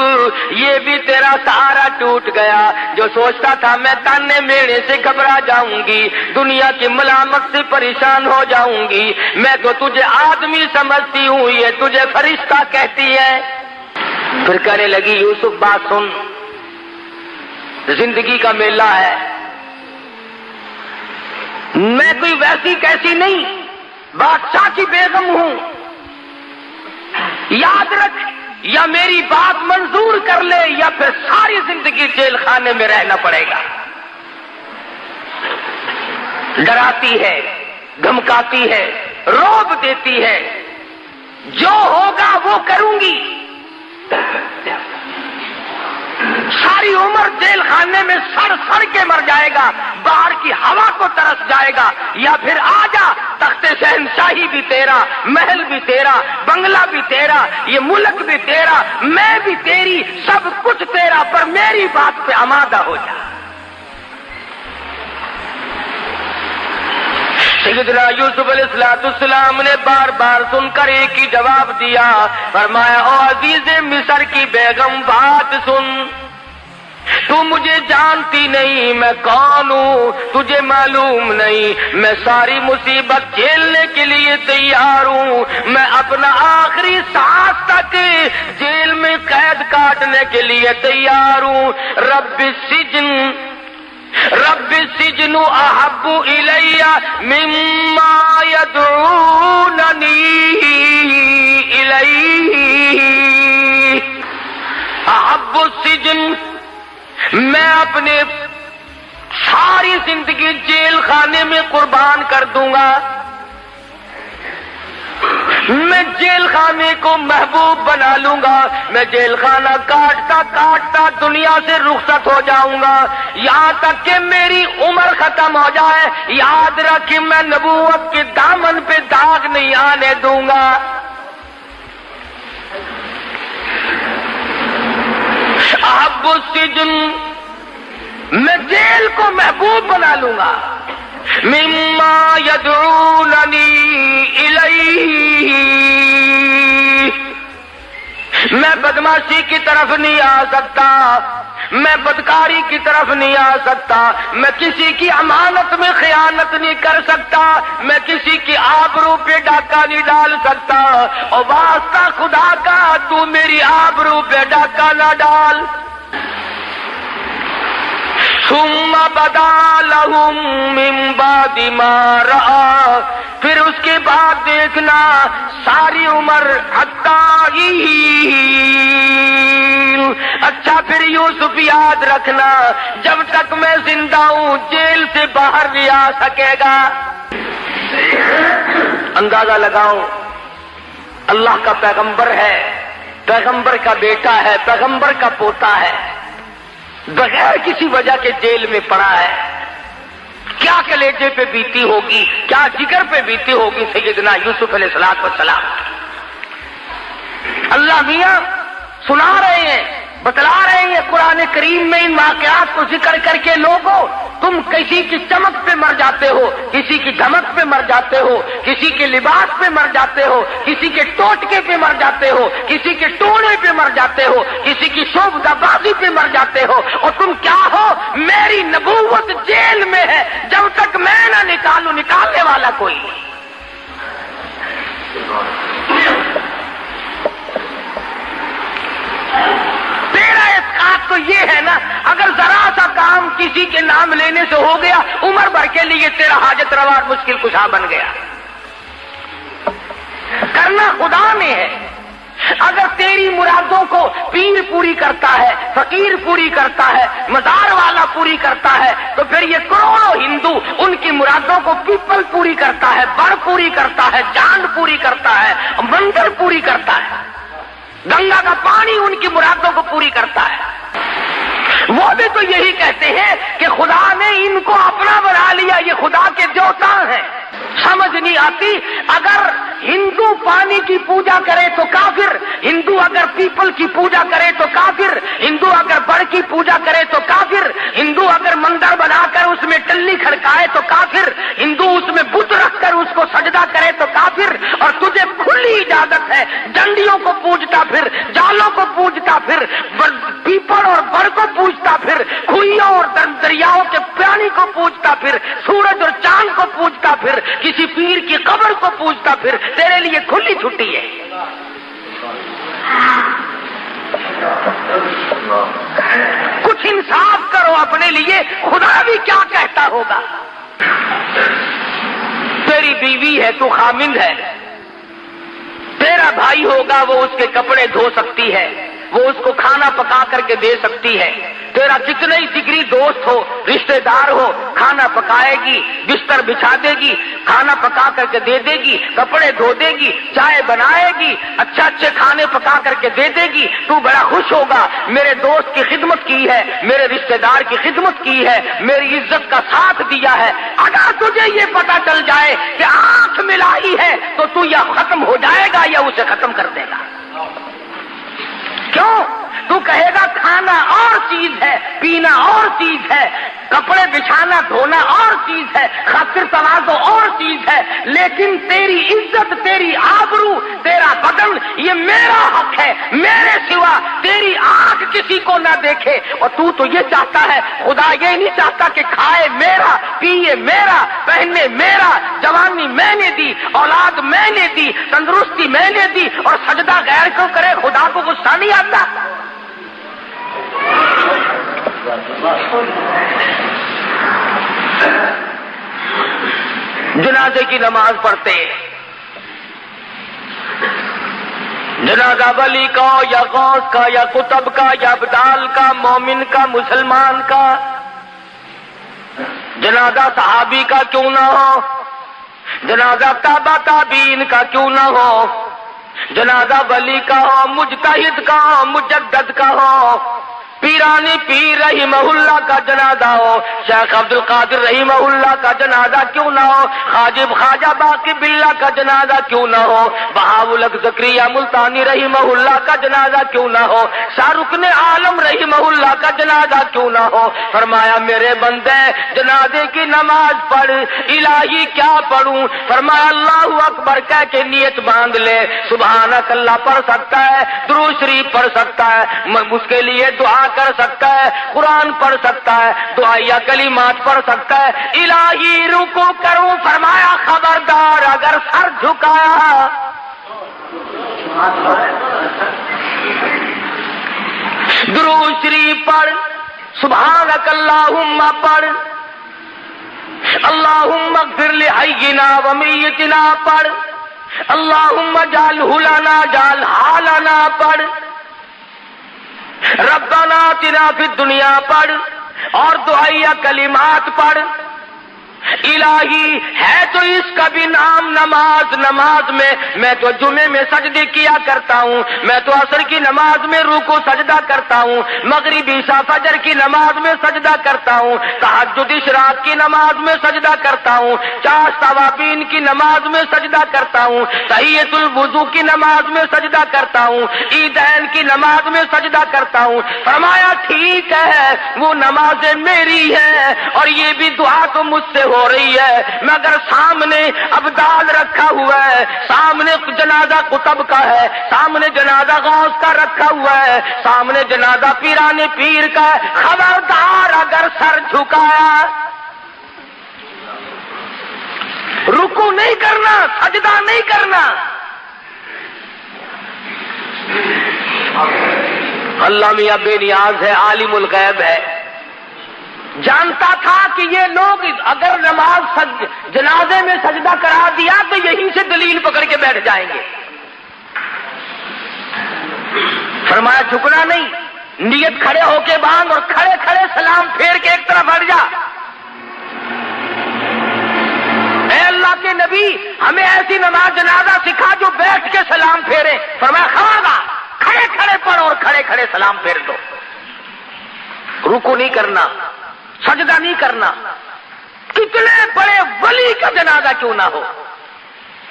یہ بھی تیرا سہارا ٹوٹ گیا، جو سوچتا تھا میں تانے میرے سے گھبرا جاؤں گی، دنیا کی ملامت سے پریشان ہو جاؤں گی، میں تو تجھے آدمی سمجھتی ہوں، یہ تجھے فرشتہ کہتی ہے۔ پھر کہنے لگی یوسف بات سن، زندگی کا میلہ ہے، میں کوئی ویسی کیسی نہیں، بادشاہ کی بیگم ہوں، یاد رکھ یا میری بات منظور کر لے یا پھر ساری زندگی جیل خانے میں رہنا پڑے گا۔ ڈراتی ہے، دھمکاتی ہے، رعب دیتی ہے، جو ہوگا وہ کروں گی، ساری عمر جیل خانے میں سڑ سڑ کے مر جائے گا، باہر کی ہوا کو ترس جائے گا، یا پھر آ جا تخت شہنشاہی بھی تیرا، محل بھی تیرا، بنگلہ بھی تیرا، یہ ملک بھی تیرا، میں بھی تیری، سب کچھ تیرا، پر میری بات پہ آمادہ ہو جا۔ سیدنا یوسف علیہ السلام نے بار بار سن کر ایک ہی جواب دیا، فرمایا او عزیز مصر کی بیگم بات سن، تو مجھے جانتی نہیں میں کون ہوں، تجھے معلوم نہیں میں ساری مصیبت جھیلنے کے لیے تیار ہوں، میں اپنا آخری سانس تک جیل میں قید کاٹنے کے لیے تیار ہوں۔ رب السجن احب الی مما یدعوننی الیہ، احب السجن، میں اپنے ساری زندگی جیل خانے میں قربان کر دوں گا، میں جیل خانے کو محبوب بنا لوں گا، میں جیل خانہ کاٹتا کاٹتا دنیا سے رخصت ہو جاؤں گا، یہاں تک کہ میری عمر ختم ہو جائے، یاد رکھ میں نبوت کے دامن پہ داغ نہیں آنے دوں گا۔ احب السجن، میں جیل کو محبوب بنا لوں گا، مما یدعوننی الیہ، میں بدماشی کی طرف نہیں آ سکتا، میں بدکاری کی طرف نہیں آ سکتا، میں کسی کی امانت میں خیانت نہیں کر سکتا، میں کسی کی آبرو پہ ڈاکہ نہیں ڈال سکتا، اور واسطہ خدا کا تو میری آبرو پہ ڈاکہ نہ ڈال۔ ثم بدا لهم من بعد ما رأى، پھر اس کے بعد دیکھنا ساری عمر حتی، اچھا پھر یوسف یاد رکھنا جب تک میں زندہ ہوں جیل سے باہر نہیں آ سکے گا۔ اندازہ لگاؤ، اللہ کا پیغمبر ہے، پیغمبر کا بیٹا ہے، پیغمبر کا پوتا ہے، بغیر کسی وجہ کے جیل میں پڑا ہے، کیا کلیجے پہ بیتی ہوگی، کیا جگر پہ بیتی ہوگی سیدنا یوسف علیہ السلام۔ اللہ میاں سنا رہے ہیں بتلا رہے ہیں قرآن کریم میں ان واقعات کو ذکر کر کے لوگوں، تم کسی کی چمک پہ مر جاتے ہو، کسی کی دھمک پہ مر جاتے ہو، کسی کے لباس پہ مر جاتے ہو، کسی کے ٹوٹکے پہ مر جاتے ہو، کسی کے ٹونے پہ مر جاتے ہو، کسی کی شوبدہ بازی پہ مر جاتے ہو، اور تم کیا ہو؟ میری نبوت جیل میں ہے، جب تک میں نہ نکالوں نکالنے والا کوئی نہیں۔ تیرا اسقاط تو یہ ہے نا، اگر ذرا سا کام کسی کے نام لینے سے ہو گیا، عمر بھر کے لیے تیرا حاجت روا اور مشکل کشا بن گیا۔ کرنا خدا نے ہے۔ اگر تیری مرادوں کو پیر پوری کرتا ہے، فقیر پوری کرتا ہے، مزار والا پوری کرتا ہے، تو پھر یہ کروڑوں ہندو ان کی مرادوں کو پیپل پوری کرتا ہے، بڑ پوری کرتا ہے، چاند پوری کرتا ہے، مندر پوری کرتا ہے، گنگا کا پانی ان کی مرادوں کو پوری کرتا ہے۔ وہ بھی تو یہی کہتے ہیں کہ خدا نے ان کو اپنا بنا لیا، یہ خدا کے دیوتا ہیں۔ سمجھ نہیں آتی، اگر ہندو پانی کی پوجا کرے تو کافر، ہندو اگر پیپل کی پوجا کرے تو کافر، ہندو اگر بڑ کی پوجا کرے تو کافر، ہندو اگر مندر بنا کر اس میں ٹلی کھڑکائے تو کافر، ہندو اس میں بت رکھ کر اس کو سجدہ کرے تو کافر، اور تجھے کھلی اجازت ہے ڈنڈیوں کو پوجتا پھر، جالوں کو پوجتا پھر، پیپل اور بڑ کو پوجتا پھر، کھوئیوں اور دریاؤں کے پانی کو پوجتا پھر، سورج اور چاند کو پوجتا پھر، کسی پیر کی قبر کو پوجتا پھر، تیرے لیے کھلی چھٹی ہے۔ کچھ انصاف کرو اپنے لیے، خدا بھی کیا کہتا ہوگا۔ تیری بیوی ہے، تو خامند ہے، تیرا بھائی ہوگا وہ اس کے کپڑے دھو سکتی ہے، وہ اس کو کھانا پکا کر کے دے سکتی ہے، تیرا کتنا ہی جگری دوست ہو، رشتہ دار ہو، کھانا پکائے گی، بستر بچھا دے گی، کھانا پکا کر کے دے دے گی، کپڑے دھو دے گی، چائے بنائے گی، اچھے کھانے پکا کر کے دے دے گی، تو بڑا خوش ہوگا، میرے دوست کی خدمت کی ہے، میرے رشتہ دار کی خدمت کی ہے، میری عزت کا ساتھ دیا ہے۔ اگر تجھے یہ پتا چل جائے کہ آنکھ ملائی ہے تو تو یا ختم ہو جائے گا یا اسے ختم کر دے گا۔ کیوں؟ تو کہے گا کھانا اور چیز ہے، پینا اور چیز ہے، کپڑے بچھانا دھونا اور چیز ہے، خاطر تواضع اور چیز ہے، لیکن تیری عزت، تیری آبرو، تیرا بدن یہ میرا حق ہے، میرے سوا تیری آنکھ کسی کو نہ دیکھے۔ اور تو یہ چاہتا ہے، خدا یہ نہیں چاہتا کہ کھائے میرا، پیے میرا، پہنے میرا، جوانی میں نے دی، اولاد میں نے دی، تندرستی میں نے دی، اور سجدہ غیر کو کرے، خدا کو غصہ نہیں آتا؟ جنازے کی نماز پڑھتے، جنازہ ولی کا یا غوث کا یا قطب کا یا ابدال کا، مومن کا، مسلمان کا، جنازہ صحابی کا کیوں نہ ہو، جنازہ تابع تابعین کا کیوں نہ ہو، جنازہ ولی کا ہو، مجتہد کا ہو، مجدد کا ہو، پیرانی پیر رحمہ اللہ کا جنازہ ہو، شیخ عبد القادر رحمہ اللہ کا جنازہ کیوں نہ ہو، حاجب خواجہ باقی باللہ کا جنازہ کیوں نہ ہو، بہاءالحق زکریا ملتانی رحمہ اللہ کا جنازہ کیوں نہ ہو، شاہ رکن عالم رحمہ اللہ کا جنازہ کیوں نہ ہو۔ فرمایا میرے بندے جنازے کی نماز پڑھ، الہی کیا پڑھوں؟ فرمایا اللہ اکبر کہہ کے نیت باندھ لے، سبحانک اللہ پڑھ سکتا ہے، درود شریف پڑھ سکتا ہے، اس کے لیے دعا کر سکتا ہے، قرآن پڑھ سکتا ہے، دعائیہ کلمات پڑھ سکتا ہے۔ الہی رکو کروں، فرمایا خبردار اگر سر جھکایا، درود شریف پڑھ، سبحانک اللہم پڑھ، اللہم اغفر لحینا و میتنا پڑھ، اللہم اجعلہ لنا اجعلہا لنا پڑھ، ربنا آتنا فی الدنیا پڑھ، اور دعائیہ کلمات پڑھ۔ الہی ہے تو اس کا بھی نام نماز، نماز میں تو جمعے میں سجدے کیا کرتا ہوں، میں تو عصر کی نماز میں رکوع سجدہ کرتا ہوں، مغرب عشاء فجر کی نماز میں سجدہ کرتا ہوں، تہجد اشراق کی نماز میں سجدہ کرتا ہوں، چاش توابین کی نماز میں سجدہ کرتا ہوں، تحیۃ الوضو کی نماز میں سجدہ کرتا ہوں، عیدین کی نماز میں سجدہ کرتا ہوں۔ فرمایا ٹھیک ہے، وہ نمازیں میری ہیں اور یہ بھی دعا تو مجھ سے ہو رہی ہے، مگر سامنے ابدال رکھا ہوا ہے، سامنے جنازہ قطب کا ہے، سامنے جنازہ غوث کا رکھا ہوا ہے، سامنے جنازہ پیران پیر کا ہے، خبردار اگر سر جھکایا، رکوع نہیں کرنا، سجدہ نہیں کرنا۔ اللہ میاں بے نیاز ہے، عالم الغیب ہے، جانتا تھا کہ یہ لوگ اگر نماز جنازے میں سجدہ کرا دیا تو یہیں سے دلیل پکڑ کے بیٹھ جائیں گے۔ فرمایا جھکنا نہیں، نیت کھڑے ہو کے باندھ اور کھڑے کھڑے سلام پھیر کے ایک طرف ہٹ جا۔ اے اللہ کے نبی، ہمیں ایسی نماز جنازہ سکھا جو بیٹھ کے سلام پھیرے۔ فرمایا خبردار، کھڑے کھڑے پڑھ اور کھڑے کھڑے سلام پھیر دو، رکوع نہیں کرنا، سجدہ نہیں کرنا، کتنے بڑے ولی کا جنازہ کیوں نہ ہو،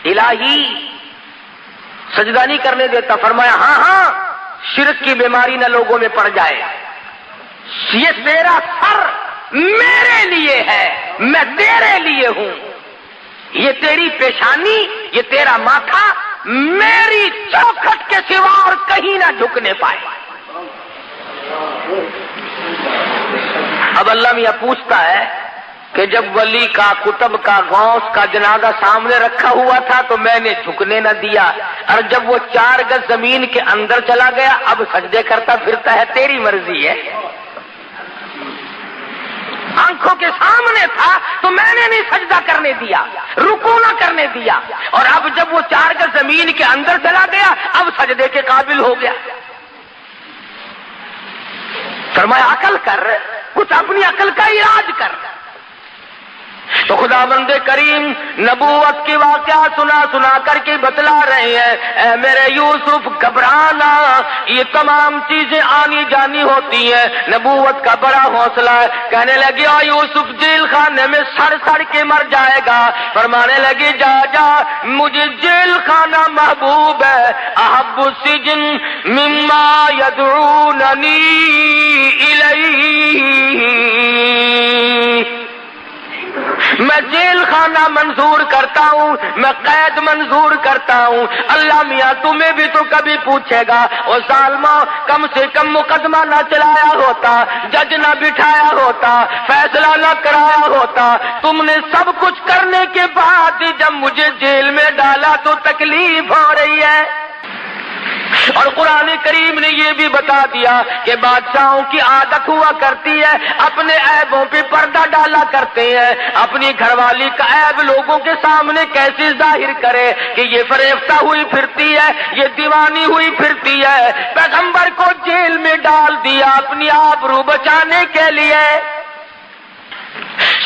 الہی سجدہ نہیں کرنے دیتا۔ فرمایا ہاں شرک کی بیماری نہ لوگوں میں پڑ جائے، یہ تیرا سر میرے لیے ہے، میں تیرے لیے ہوں، یہ تیری پیشانی، یہ تیرا ماتھا میری چوکھٹ کے سوا اور کہیں نہ جھکنے پائے۔ اب اللہ میاں پوچھتا ہے کہ جب ولی کا، قطب کا، غوث کا جنازہ سامنے رکھا ہوا تھا تو میں نے جھکنے نہ دیا، اور جب وہ 4 گز زمین کے اندر چلا گیا اب سجدے کرتا پھرتا ہے، تیری مرضی ہے۔ آنکھوں کے سامنے تھا تو میں نے نہیں سجدہ کرنے دیا، رکوع نہ کرنے دیا، اور اب جب وہ 4 گز زمین کے اندر چلا گیا اب سجدے کے قابل ہو گیا۔ فرمایا عقل کر، کچھ اپنی عقل کا علاج کر۔ تو خدا بند کریم نبوت کی واقعہ سنا کر کے بتلا رہے ہیں، اے میرے یوسف گھبرانا، یہ تمام چیزیں آنی جانی ہوتی ہیں، نبوت کا بڑا حوصلہ ہے۔ کہنے لگی او یوسف جیل خانے میں سڑ کے مر جائے گا، فرمانے لگی جا مجھے جیل خانہ محبوب ہے، احب السجن مما یدعوننی الیہ، میں جیل خانہ منظور کرتا ہوں، میں قید منظور کرتا ہوں۔ اللہ میاں تمہیں بھی تو کبھی پوچھے گا، او ظالمہ کم سے کم مقدمہ نہ چلایا ہوتا، جج نہ بٹھایا ہوتا، فیصلہ نہ کرایا ہوتا، تم نے سب کچھ کرنے کے بعد جب مجھے جیل میں ڈالا تو تکلیف ہو رہی ہے۔ اور قرآن کریم نے یہ بھی بتا دیا کہ بادشاہوں کی عادت ہوا کرتی ہے، اپنے عیبوں پہ پردہ ڈالا کرتے ہیں، اپنی گھر والی کا عیب لوگوں کے سامنے کیسے ظاہر کرے کہ یہ فریفتہ ہوئی پھرتی ہے، یہ دیوانی ہوئی پھرتی ہے۔ پیغمبر کو جیل میں ڈال دیا اپنی آبرو بچانے کے لیے۔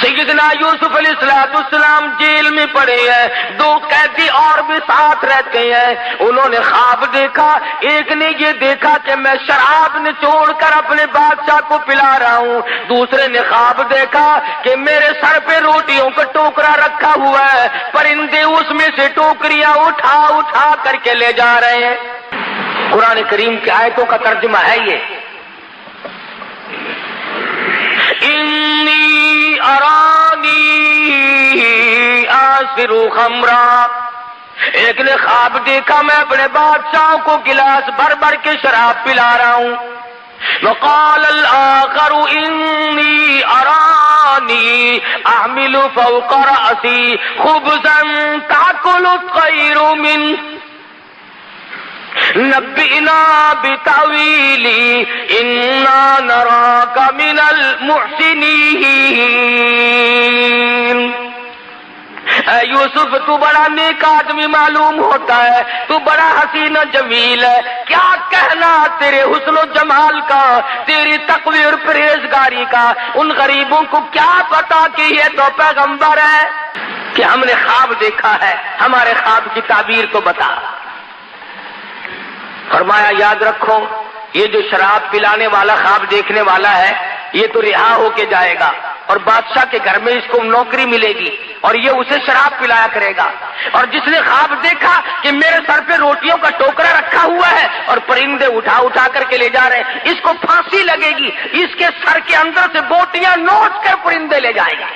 سیدنا یوسف علیہ السلام جیل میں پڑے ہیں، 2 قیدی اور بھی ساتھ رہتے ہیں، انہوں نے خواب دیکھا، ایک نے یہ دیکھا کہ میں شراب نچوڑ کر اپنے بادشاہ کو پلا رہا ہوں، دوسرے نے خواب دیکھا کہ میرے سر پہ روٹیوں کا ٹوکرا رکھا ہوا ہے، پرندے اس میں سے ٹوکریاں اٹھا کر کے لے جا رہے ہیں۔ قرآن کریم کی آیتوں کا ترجمہ ہے یہ، انی ارانی آسر خمرا، ایک نے خواب دیکھا میں اپنے بادشاہوں کو گلاس بھر بھر کے شراب پلا رہا ہوں۔ وقال الآخر انی ارانی احمل فوق رأسی خبزا تأکل الطیر منہ نبئنا بتاویلی انا نراک من المحسنین۔ اے یوسف تو بڑا نیک آدمی معلوم ہوتا ہے، تو بڑا حسین و جمیل ہے، کیا کہنا تیرے حسن و جمال کا، تیری تقوی اور پرہیزگاری کا، ان غریبوں کو کیا پتا کہ یہ تو پیغمبر ہے، کہ ہم نے خواب دیکھا ہے، ہمارے خواب کی تعبیر تو بتا۔ فرمایا یاد رکھو یہ جو شراب پلانے والا خواب دیکھنے والا ہے یہ تو رہا ہو کے جائے گا، اور بادشاہ کے گھر میں اس کو نوکری ملے گی اور یہ اسے شراب پلایا کرے گا، اور جس نے خواب دیکھا کہ میرے سر پہ روٹیوں کا ٹوکرا رکھا ہوا ہے اور پرندے اٹھا اٹھا کر کے لے جا رہے ہیں، اس کو پھانسی لگے گی، اس کے سر کے اندر سے بوٹیاں نوچ کر پرندے لے جائے گا۔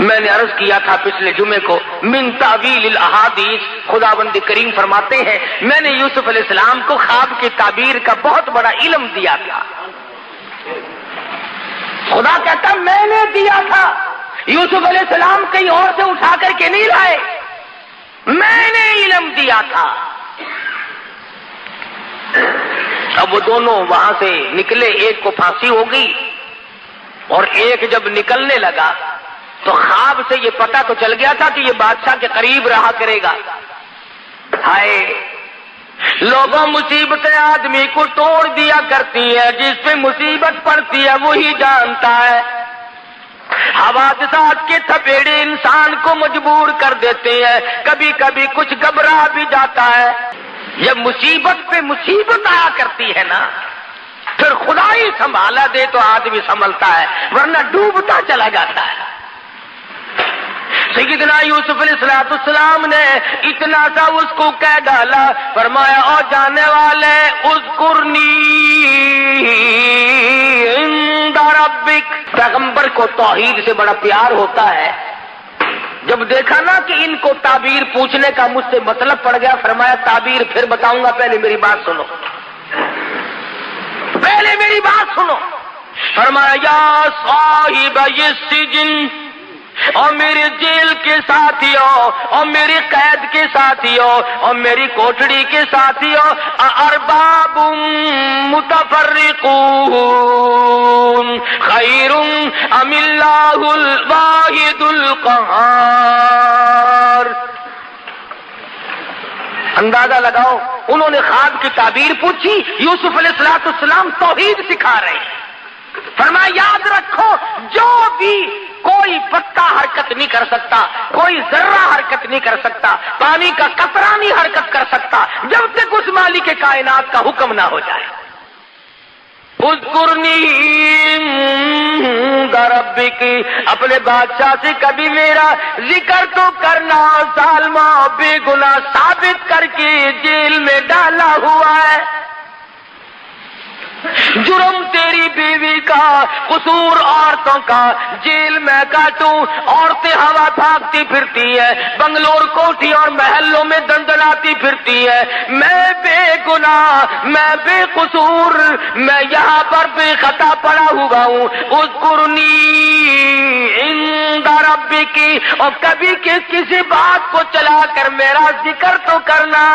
میں نے عرض کیا تھا پچھلے جمعے کو، من تعویل الاحادیث، خداوند کریم فرماتے ہیں میں نے یوسف علیہ السلام کو خواب کی تعبیر کا بہت بڑا علم دیا تھا۔ خدا کہتا میں نے دیا تھا، یوسف علیہ السلام کہیں اور سے اٹھا کر کے نہیں لائے، میں نے علم دیا تھا۔ اب وہ دونوں وہاں سے نکلے، ایک کو پھانسی ہو گئی اور ایک جب نکلنے لگا تو خواب سے یہ پتہ تو چل گیا تھا کہ یہ بادشاہ کے قریب رہا کرے گا۔ ہائے لوگوں مصیبتیں آدمی کو توڑ دیا کرتی ہیں، جس پہ مصیبت پڑتی ہے وہی جانتا ہے۔ حوادثات کے تھپیڑے انسان کو مجبور کر دیتے ہیں، کبھی کبھی کچھ گھبرا بھی جاتا ہے۔ جب مصیبت پہ مصیبت آیا کرتی ہے نا پھر خدا ہی سنبھالا دے تو آدمی سنبھلتا ہے، ورنہ ڈوبتا چلا جاتا ہے۔ سیدنا یوسف علیہ السلام نے اتنا سا اس کو کہہ ڈالا، فرمایا او جانے والے اذکرنی عند ربک۔ پیغمبر کو توحید سے بڑا پیار ہوتا ہے، جب دیکھا نا کہ ان کو تعبیر پوچھنے کا مجھ سے مطلب پڑ گیا، فرمایا تعبیر پھر بتاؤں گا، پہلے میری بات سنو، پہلے میری بات سنو۔ فرمایا یا صاحب السجن، اور میرے جیل کے ساتھیوں اور میری قید کے ساتھیوں اور میری کوٹڑی کے ساتھیوں، ارباب متفرقون خیر ام اللہ الواحد القہار۔ اندازہ لگاؤ، انہوں نے خواب کی تعبیر پوچھی، یوسف علیہ السلام توحید سکھا رہے ہیں۔ فرمایا یاد رکھو جو بھی کوئی پتا حرکت نہیں کر سکتا، کوئی ذرہ حرکت نہیں کر سکتا، پانی کا قطرہ نہیں حرکت کر سکتا جب تک اس مالک کائنات کا حکم نہ ہو جائے۔ اذکرنی عند ربک، اپنے بادشاہ سے کبھی میرا ذکر تو کرنا، ظالمہ بے گناہ ثابت کر کے جیل میں ڈالا ہوا ہے، جرم تیری بیوی کا، قصور عورتوں کا، جیل میں کاٹوں، عورتیں ہوا بھاگتی پھرتی ہیں، بنگلور کوٹھی اور محلوں میں دندناتی پھرتی ہیں، میں بے گناہ، میں بے قصور، میں یہاں پر بے خطا پڑا ہوا ہوں۔ اذکرنی عند ربک، اور کبھی کسی بات کو چلا کر میرا ذکر تو کرنا۔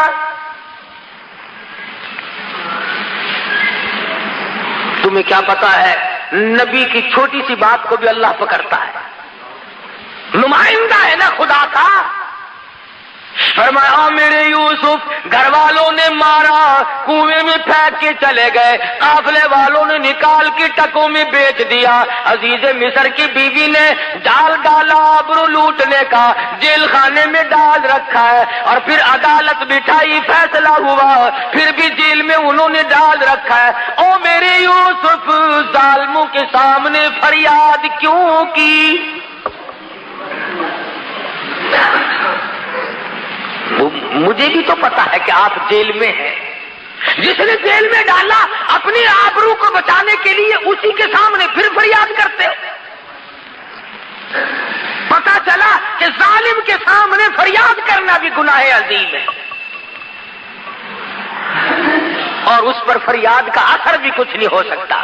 تمہیں کیا پتا ہے نبی کی چھوٹی سی بات کو بھی اللہ پکڑتا ہے، نمائندہ ہے نا خدا کا۔ فرمایا میرے یوسف، گھر والوں نے مارا، کنویں میں پھینک کے چلے گئے، قافلے والوں نے نکال کے ٹکوں میں بیچ دیا، عزیز مصر کی بیوی نے جال ڈالا آبرو لوٹنے کا، جیل خانے میں ڈال رکھا ہے، اور پھر عدالت بٹھائی، فیصلہ ہوا، پھر بھی جیل میں انہوں نے ڈال رکھا ہے۔ او میرے یوسف، ظالموں کے سامنے فریاد کیوں کی؟ مجھے بھی تو پتا ہے کہ آپ جیل میں ہیں، جس نے جیل میں ڈالا اپنی آبرو کو بچانے کے لیے اسی کے سامنے پھر فریاد کرتے ہو۔ پتا چلا کہ ظالم کے سامنے فریاد کرنا بھی گناہ عظیم ہے، اور اس پر فریاد کا اثر بھی کچھ نہیں ہو سکتا۔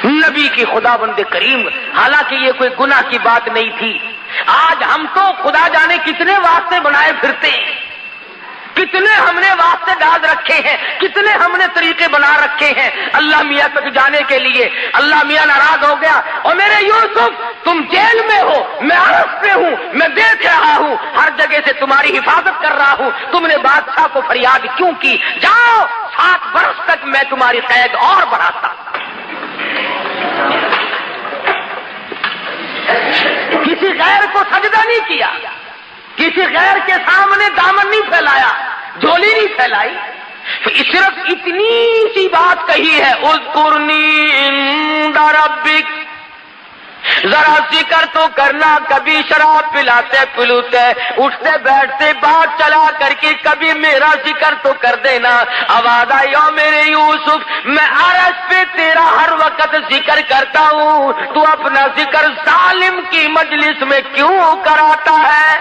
نبی کی خداوند کریم، حالانکہ یہ کوئی گناہ کی بات نہیں تھی، آج ہم تو خدا جانے کتنے واسطے بنائے پھرتے ہیں، کتنے کتنے ہم نے واسطے ڈال رکھے ہیں، کتنے ہم نے طریقے بنا رکھے ہیں اللہ میاں تک جانے کے لیے۔ اللہ میاں ناراض ہو گیا، اور میرے یوسف تم جیل میں ہو، میں عرف پہ ہوں، میں دیکھ رہا ہوں، ہر جگہ سے تمہاری حفاظت کر رہا ہوں، تم نے بادشاہ کو فریاد کیوں کی؟ جاؤ 7 برس تک میں تمہاری قید اور بڑھاتا۔ کسی غیر کو سجدہ نہیں کیا، کسی غیر کے سامنے دامن نہیں پھیلایا، جھولی نہیں پھیلائی، صرف اتنی سی بات کہی ہے، اذکرنی عند ربک، ذرا ذکر تو کرنا، کبھی شراب پلاتے پلوتے اٹھتے بیٹھتے بات چلا کر کے کبھی میرا ذکر تو کر دینا۔ آواز آئی او میرے یوسف، میں عرش پہ تیرا ہر وقت ذکر کرتا ہوں، تو اپنا ذکر ظالم کی مجلس میں کیوں کراتا ہے؟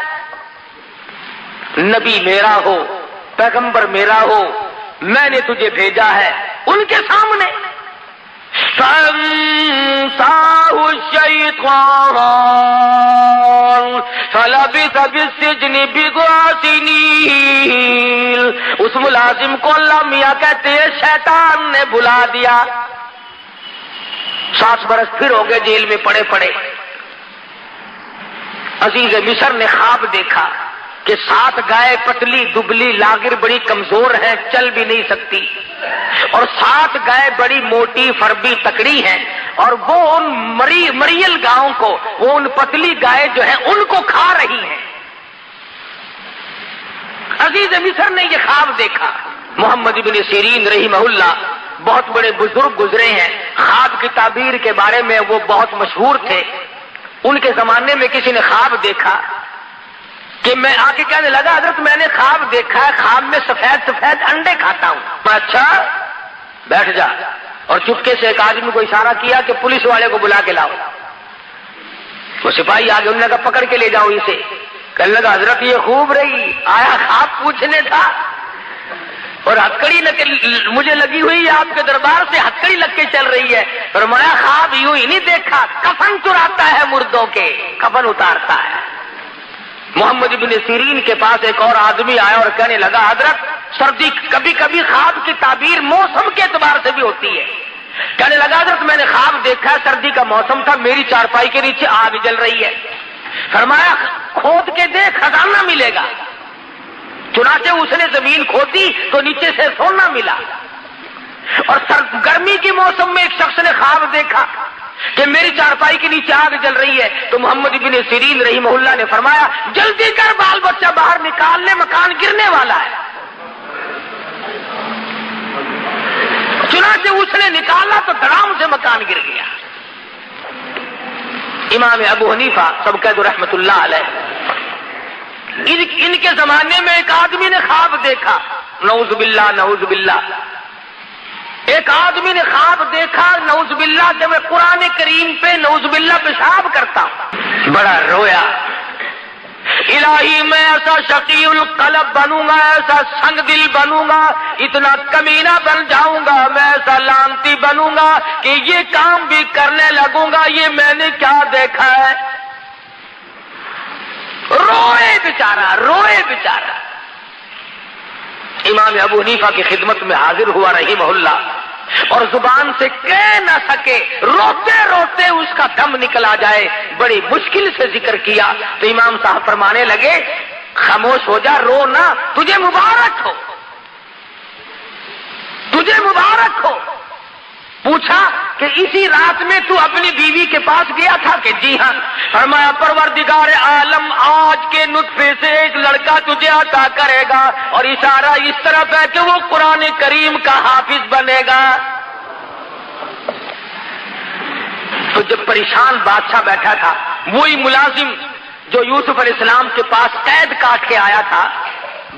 نبی میرا ہو، پیغمبر میرا ہو، میں نے تجھے بھیجا ہے ان کے سامنے۔ فَأَنسَاهُ الشَّيْطَانُ فَلَبِثَ فِي السِّجْنِ بِضْعَ سِنِينَ، اس ملازم کو اللہ میاں کہتے ہیں شیطان نے بلا دیا، 7 برس پھر ہو گئے جیل میں پڑے پڑے۔ عزیز مصر نے خواب دیکھا کہ 7 گائے پتلی دبلی لاغر بڑی کمزور ہیں، چل بھی نہیں سکتی، اور 7 گائے بڑی موٹی فربی تکڑی ہیں، اور وہ ان مریل گاؤں کو، وہ ان پتلی گائے جو ہیں ان کو کھا رہی ہیں۔ عزیز مصر نے یہ خواب دیکھا۔ محمد ابن سیرین رحمہ اللہ بہت بڑے بزرگ گزرے ہیں، خواب کی تعبیر کے بارے میں وہ بہت مشہور تھے۔ ان کے زمانے میں کسی نے خواب دیکھا کہ میں آ کے کہنے لگا حضرت میں نے خواب دیکھا ہے، خواب میں سفید سفید انڈے کھاتا ہوں۔ اچھا بیٹھ جا، اور چپکے سے ایک آدمی کو اشارہ کیا کہ پولیس والے کو بلا کے لاؤ۔ وہ سپاہی آگے انہوں نے کہا پکڑ کے لے جاؤ اسے۔ کہنے لگا حضرت یہ خوب رہی، آیا خواب پوچھنے تھا، اور ہتکڑی مجھے لگی ہوئی ہے آپ کے دربار سے، ہتکڑی لگ کے چل رہی ہے۔ فرمایا خواب یوں ہی نہیں دیکھا، کفن چراتا ہے مردوں کے، کفن اتارتا ہے۔ محمد ابن سیرین کے پاس ایک اور آدمی آیا اور کہنے لگا حضرت سردی، کبھی کبھی خواب کی تعبیر موسم کے اعتبار سے بھی ہوتی ہے۔ کہنے لگا حضرت میں نے خواب دیکھا، سردی کا موسم تھا، میری چارپائی کے نیچے آگ جل رہی ہے۔ فرمایا کھود کے دیکھ خزانہ ملے گا۔ چنانچہ اس نے زمین کھودی تو نیچے سے سونا ملا۔ اور گرمی کے موسم میں ایک شخص نے خواب دیکھا کہ میری چارپائی کے نیچے آگ جل رہی ہے، تو محمد ابن سیرین رحمہ اللہ نے فرمایا جلدی کر بال بچہ باہر نکال لے، مکان گرنے والا ہے۔ چنانچہ اس نے نکالا تو دھڑام سے مکان گر گیا۔ امام ابو حنیفہ سب کہہ دو رحمت اللہ علیہ، ان کے زمانے میں ایک آدمی نے خواب دیکھا، نعوذ باللہ نعوذ باللہ، ایک آدمی نے خواب دیکھا نعوذ باللہ کہ میں قرآن کریم پہ نعوذ باللہ پیشاب کرتا ہوں۔ بڑا رویا، الہی میں ایسا شقی القلب بنوں گا، ایسا سنگ دل بنوں گا، اتنا کمینہ بن جاؤں گا، میں ایسا لانتی بنوں گا کہ یہ کام بھی کرنے لگوں گا، یہ میں نے کیا دیکھا ہے۔ روئے بیچارہ، روئے بیچارہ۔ امام ابو حنیفہ کی خدمت میں حاضر ہوا رحمہ اللہ، اور زبان سے کہہ نہ سکے، روتے روتے اس کا دم نکلا جائے، بڑی مشکل سے ذکر کیا تو امام صاحب فرمانے لگے خاموش ہو جا، رو نہ، تجھے مبارک ہو، تجھے مبارک ہو۔ پوچھا کہ اسی رات میں تو اپنی بیوی کے پاس گیا تھا کہ جی ہاں۔ فرمایا پروردگار عالم آج کے نطفے سے ایک لڑکا تجھے عطا کرے گا، اور اشارہ اس طرف ہے کہ وہ قرآن کریم کا حافظ بنے گا۔ تو جب پریشان بادشاہ بیٹھا تھا، وہی ملازم جو یوسف علیہ السلام کے پاس قید کاٹ کے آیا تھا،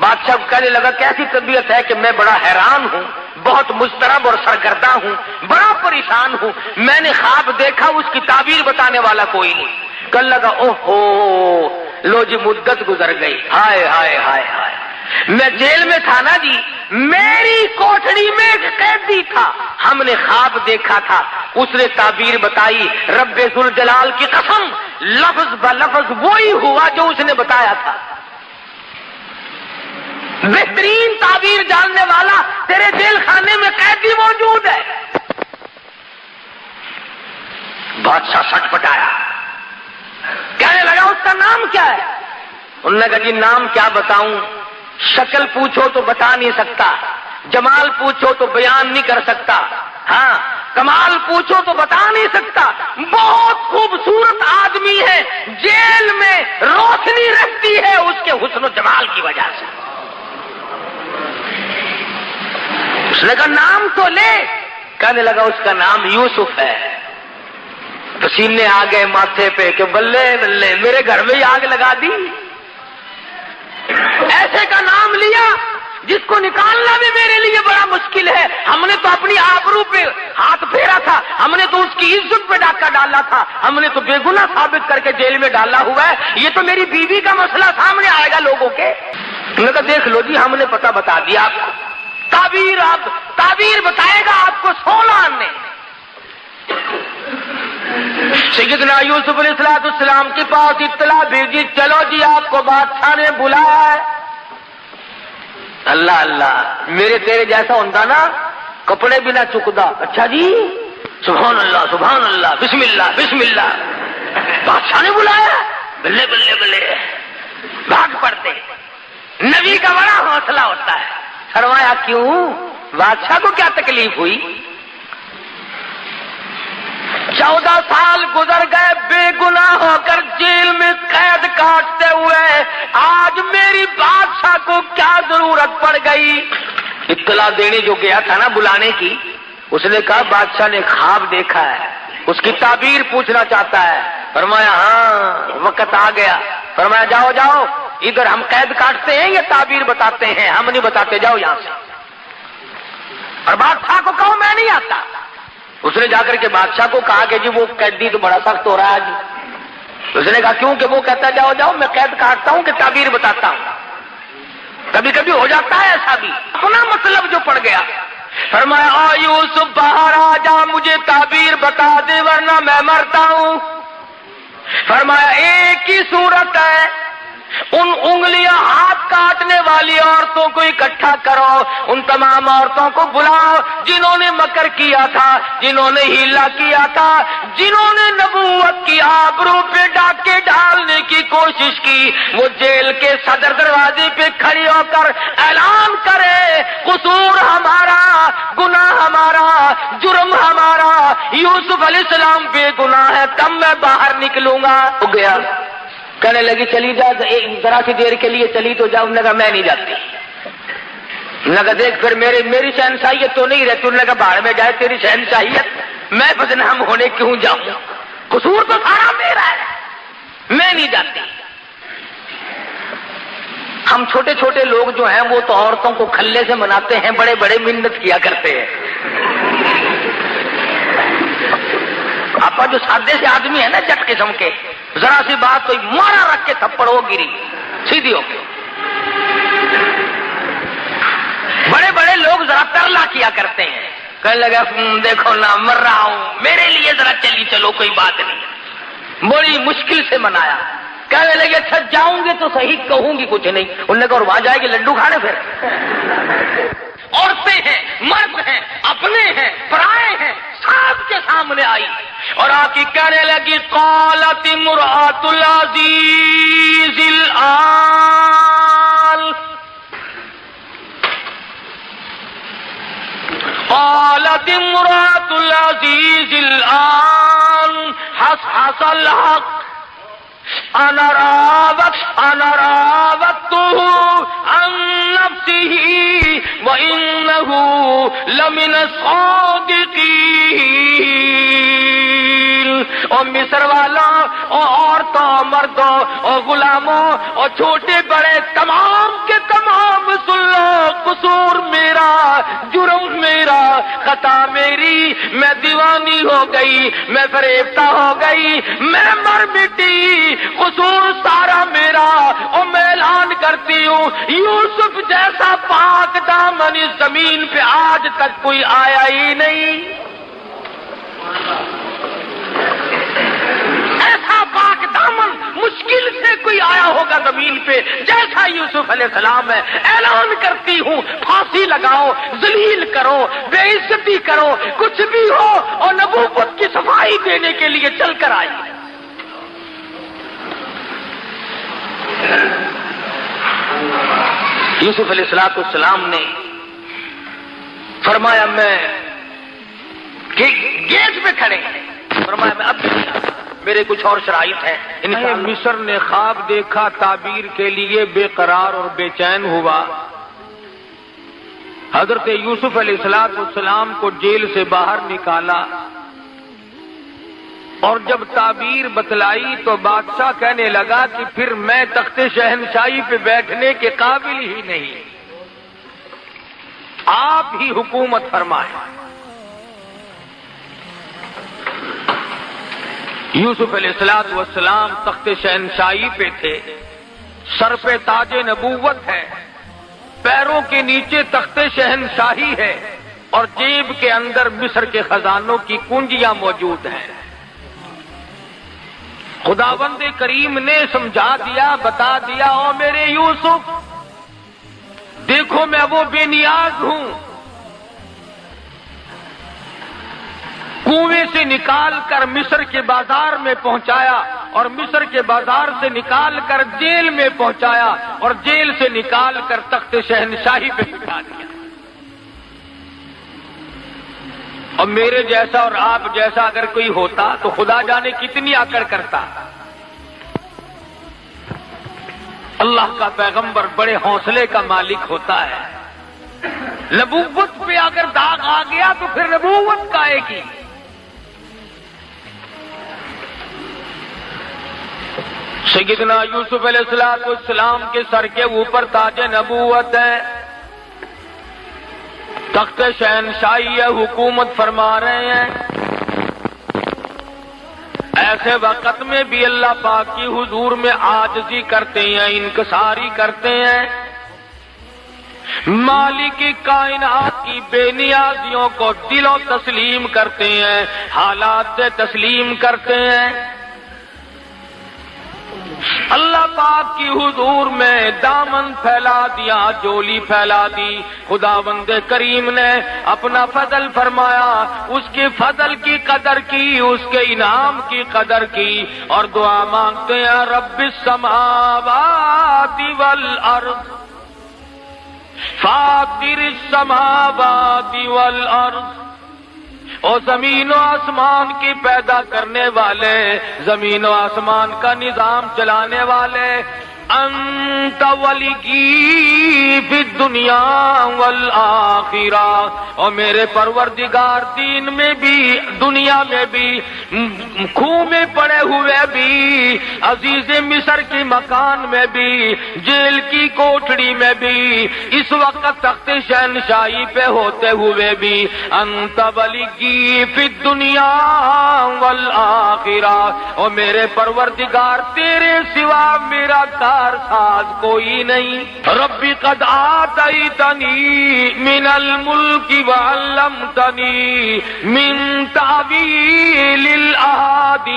بادشاہ کہنے لگا کیسی طبیعت ہے کہ میں بڑا حیران ہوں، بہت مضطرب اور سرگرداں ہوں، بڑا پریشان ہوں، میں نے خواب دیکھا، اس کی تعبیر بتانے والا کوئی نہیں۔ کہنے لگا اوہو لو جی مدت گزر گئی، ہائے ہائے ہائے ہائے، میں جیل میں تھا نا جی، میری کوٹڑی میں ایک قیدی تھا، ہم نے خواب دیکھا تھا، اس نے تعبیر بتائی، رب ذوالجلال کی قسم لفظ بلفظ وہی ہوا جو اس نے بتایا تھا۔ بہترین تعبیر جاننے والا تیرے جیل خانے میں قیدی موجود ہے۔ بادشاہ سٹ پٹایا، کہنے لگا اس کا نام کیا ہے؟ انہوں نے کہا جی نام کیا بتاؤں، شکل پوچھو تو بتا نہیں سکتا، جمال پوچھو تو بیان نہیں کر سکتا، ہاں کمال پوچھو تو بتا نہیں سکتا، بہت خوبصورت آدمی ہے، جیل میں روشنی رہتی ہے اس کے حسن و جمال کی وجہ سے۔ اس نے کہا نام تو لے، کہنے لگا اس کا نام یوسف ہے۔ پسینے آ گئے ماتھے پہ کہ بلے بلے میرے گھر میں ہی آگ لگا دی، ایسے کا نام لیا جس کو نکالنا بھی میرے لیے بڑا مشکل ہے۔ ہم نے تو اپنی آبرو پہ ہاتھ پھیرا تھا، ہم نے تو اس کی عزت پہ ڈاکہ ڈالا تھا، ہم نے تو بے گناہ ثابت کر کے جیل میں ڈالا ہوا ہے، یہ تو میری بیوی کا مسئلہ سامنے آئے گا لوگوں کے۔ انہوں نے کہا دیکھ لو جی ہم نے پتہ بتا دیا آپ کو، تعبیر بتائے گا آپ کو 16 نے۔ سیدنا یوسف علیہ السلام کے پاس اطلاع بھیجی، چلو جی آپ کو بادشاہ نے بلایا ہے۔ اللہ اللہ، میرے تیرے جیسا ہوتا نا کپڑے بھی نہ چکدا، اچھا جی سبحان اللہ سبحان اللہ بسم اللہ بسم اللہ، بادشاہ نے بلایا، بلے بلے بلے بھاگ پڑتے۔ نبی کا بڑا حوصلہ ہوتا ہے۔ فرمایا کیوں، بادشاہ کو کیا تکلیف ہوئی؟ 14 سال گزر گئے بے گناہ ہو کر جیل میں قید کاٹتے ہوئے، آج میری بادشاہ کو کیا ضرورت پڑ گئی؟ اطلاع دینے جو گیا تھا نا بلانے کی، اس نے کہا بادشاہ نے خواب دیکھا ہے، اس کی تعبیر پوچھنا چاہتا ہے۔ فرمایا ہاں وقت آ گیا۔ فرمایا جاؤ جاؤ، ادھر ہم قید کاٹتے ہیں یا تعبیر بتاتے ہیں؟ ہم نہیں بتاتے، جاؤ یہاں سے۔ اور بادشاہ کو کہو میں نہیں آتا۔ اس نے جا کر کے بادشاہ کو کہا کہ جی وہ قیدی تو بڑا سخت ہو رہا ہے جی۔ اس نے کہا کیوں؟ کہ وہ کہتا جاؤ جاؤ میں قید کاٹتا ہوں کہ تعبیر بتاتا ہوں؟ کبھی کبھی ہو جاتا ہے ایسا بھی، اپنا مطلب جو پڑ گیا۔ فرمایا آ یوسف باہر آ جا، مجھے تعبیر بتا دے ورنہ میں مرتا ہوں۔ فرمایا ایک ہی صورت ہے، ان انگلیاں ہاتھ کاٹنے والی عورتوں کو اکٹھا کرو، ان تمام عورتوں کو بلاؤ جنہوں نے مکر کیا تھا، جنہوں نے ہیلا کیا تھا، جنہوں نے نبوت کی آبرو پہ ڈاکے ڈالنے کی کوشش کی، وہ جیل کے صدر دروازے پہ کھڑی ہو کر اعلان کرے قصور ہمارا، گناہ ہمارا، جرم ہمارا، یوسف علیہ السلام بے گناہ ہے، تب میں باہر نکلوں گا۔ ہو گیا، کہنے لگی چلی جا، ذرا سی دیر کے لیے چلی تو جاؤ۔ انہوں نے کہا میں نہیں جاتی۔ انہوں نے کہا دیکھ پھر میری شہنشاہیت تو نہیں رہتی۔ انہوں نے کہا باہر میں جائے تیری شہنشاہیت، میں بدنام ہونے کیوں جاؤں، قصور تو سارا میرا ہے، میں نہیں جاتی۔ ہم چھوٹے چھوٹے لوگ جو ہیں وہ تو عورتوں کو کھلے سے مناتے ہیں، بڑے بڑے منت کیا کرتے ہیں۔ آپ جو سادے سے آدمی ہے نا جٹ قسم کے، ذرا سی بات تو مارا رکھ کے تھپڑ ہو گری سیدھی ہو کے۔ بڑے بڑے لوگ ذرا ترلا کیا کرتے ہیں، کہنے لگا دیکھو نا مر رہا ہوں، میرے لیے ذرا چلی چلو کوئی بات نہیں۔ بڑی مشکل سے منایا۔ کہنے لگے اچھا جاؤں گے تو صحیح، کہوں گی کچھ نہیں۔ انہوں نے کہا اور وہاں جائے گی لڈو کھانے پھر؟ عورتیں ہیں، مرد ہیں، اپنے ہیں، پرائے ہیں، سب کے سامنے آئی اور آ کے کہنے لگی قالت امرأۃ العزیز الآن، قالت امرأۃ العزیز الآن حصحص الحق انا راودته عن نفسه وانه لمن الصادقین۔ اور مصر والا اور عورتوں مردوں اور غلاموں اور چھوٹے بڑے تمام کے تمام سن لو، قصور میرا، جرم میرا، خطا میری، میں دیوانی ہو گئی، میں فریفتہ ہو گئی، میں مر مٹی، قصور سارا میرا۔ اور میں اعلان کرتی ہوں یوسف جیسا پاک دامن اس زمین پہ آج تک کوئی آیا ہی نہیں، ایسا پاک دامن مجھ مشکل سے کوئی آیا ہوگا زمین پہ جیسا یوسف علیہ السلام ہے، اعلان کرتی ہوں پھانسی لگاؤ، ذلیل کرو، بے عزتی کرو، کچھ بھی ہو، اور نبوت کی صفائی دینے کے لیے چل کر آئی۔ یوسف علیہ السلام نے فرمایا میں گیٹ پہ کھڑے ہیں، فرمایا میں اب میرے کچھ اور شرائط ہیں۔ مصر نے خواب دیکھا، تعبیر کے لیے بے قرار اور بے چین ہوا۔ حضرت یوسف علیہ السلام کو جیل سے باہر نکالا، اور جب تعبیر بتلائی تو بادشاہ کہنے لگا کہ پھر میں تخت شہنشاہی پہ بیٹھنے کے قابل ہی نہیں، آپ ہی حکومت فرمائیں۔ یوسف علیہ السلام تخت شہنشاہی پہ تھے، سر پہ تاج نبوت ہے، پیروں کے نیچے تخت شہنشاہی ہے، اور جیب کے اندر مصر کے خزانوں کی کنجیاں موجود ہیں۔ خداوند کریم نے سمجھا دیا، بتا دیا، او میرے یوسف دیکھو میں وہ بے نیاز ہوں، کنویں سے نکال کر مصر کے بازار میں پہنچایا، اور مصر کے بازار سے نکال کر جیل میں پہنچایا، اور جیل سے نکال کر تخت شہنشاہی پہ بٹھا دیا۔ اور میرے جیسا اور آپ جیسا اگر کوئی ہوتا تو خدا جانے کتنی آکڑ کرتا۔ اللہ کا پیغمبر بڑے حوصلے کا مالک ہوتا ہے، نبوت پہ اگر داغ آ گیا تو پھر نبوت کا ایک ہی۔ سیدنا یوسف علیہ السلام کے سر کے اوپر تاج نبوت ہے، تخت شہنشاہی ہے، حکومت فرما رہے ہیں۔ ایسے وقت میں بھی اللہ پاک کی حضور میں عاجزی کرتے ہیں، انکساری کرتے ہیں، مالک کائنات کی بے نیازیوں کو دلوں تسلیم کرتے ہیں، حالات سے تسلیم کرتے ہیں۔ اللہ پاک کی حضور میں دامن پھیلا دیا، جولی پھیلا دی۔ خداوند کریم نے اپنا فضل فرمایا، اس کے فضل کی قدر کی، اس کے انعام کی قدر کی، اور دعا مانگتے ہیں رب السماوات والارض فاطر السماوات والارض، اور زمین و آسمان کی پیدا کرنے والے، زمین و آسمان کا نظام چلانے والے، انت ولی فی الدنیا والآخرہ، اور میرے پروردگار دین میں بھی دنیا میں بھی، خوں میں پڑے ہوئے بھی، عزیز مصر کی مکان میں بھی، جیل کی کوٹڑی میں بھی، اس وقت تخت شہنشاہی پہ ہوتے ہوئے بھی، انت ولی فی الدنیا والآخرہ، اور میرے پروردگار تیرے سوا میرا ساز کوئی نہیں۔ ربی قد آتیتنی من الملک وعلمتنی من تعویل الاحادیث،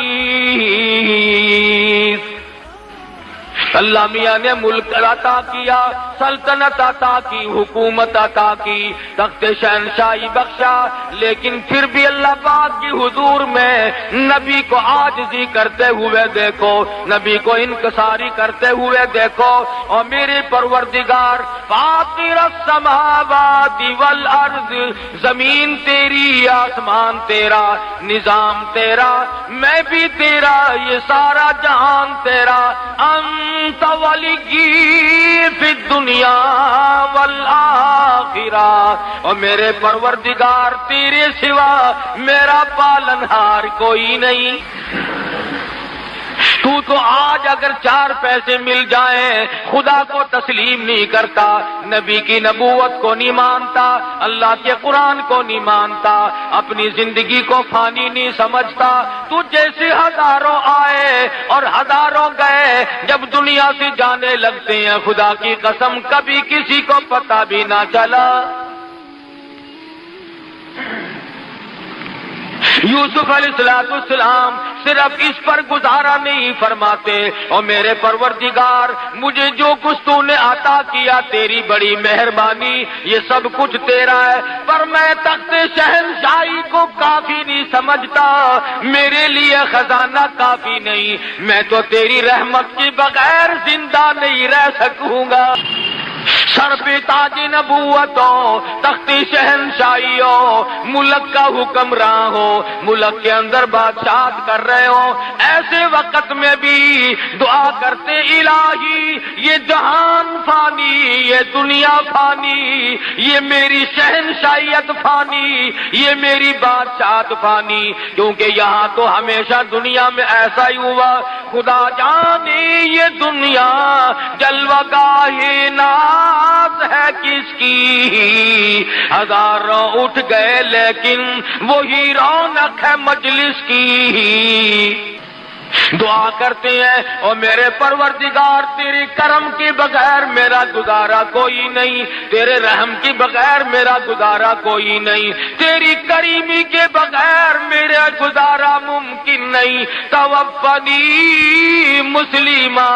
اللہ میاں نے ملک عطا کیا، سلطنت عطا کی، حکومت عطا کی، تخت شہنشاہی بخشا، لیکن پھر بھی اللہ پاک کی حضور میں نبی کو عاجزی کرتے ہوئے دیکھو، نبی کو انکساری کرتے ہوئے دیکھو۔ اور میرے پروردگار فاطر السماوات والارض، زمین تیری، آسمان تیرا، نظام تیرا، میں بھی تیرا، یہ سارا جہان تیرا، انت ولی فی الدنیا والآخرہ، اور میرے پروردگار تیرے سوا میرا پالنہار کوئی نہیں۔ تو آج اگر 4 پیسے مل جائیں خدا کو تسلیم نہیں کرتا، نبی کی نبوت کو نہیں مانتا، اللہ کے قرآن کو نہیں مانتا، اپنی زندگی کو فانی نہیں سمجھتا، تو جیسے ہزاروں آئے اور ہزاروں گئے، جب دنیا سے جانے لگتے ہیں خدا کی قسم کبھی کسی کو پتہ بھی نہ چلا۔ یوسف علیہ السلام صرف اس پر گزارا نہیں فرماتے، اور میرے پروردگار مجھے جو کچھ تو نے عطا کیا تیری بڑی مہربانی، یہ سب کچھ تیرا ہے، پر میں تخت شہنشاہی کو کافی نہیں سمجھتا، میرے لیے خزانہ کافی نہیں، میں تو تیری رحمت کے بغیر زندہ نہیں رہ سکوں گا۔ سر پہ تاج نبوت ہو، تخت شہنشاہی ہو، ملک کا حکمراں ہو، ملک کے اندر بادشاہت کر رہے ہو، ایسے وقت میں بھی دعا کرتے الہی یہ جہان فانی، یہ دنیا فانی، یہ میری شہنشاہیت فانی، یہ میری بادشاہت فانی، کیونکہ یہاں تو ہمیشہ دنیا میں ایسا ہی ہوا، خدا جانے یہ دنیا جلوہ گاہ ناز ہے کس کی، ہزاروں اٹھ گئے لیکن وہی رونق ہے مجلس کی۔ دعا کرتے ہیں اور میرے پروردگار تیرے کرم کے بغیر میرا گزارا کوئی نہیں، تیرے رحم کے بغیر میرا گزارا کوئی نہیں، تیری کریمی کے بغیر میرا گزارا ممکن نہیں، توفنی مسلمہ۔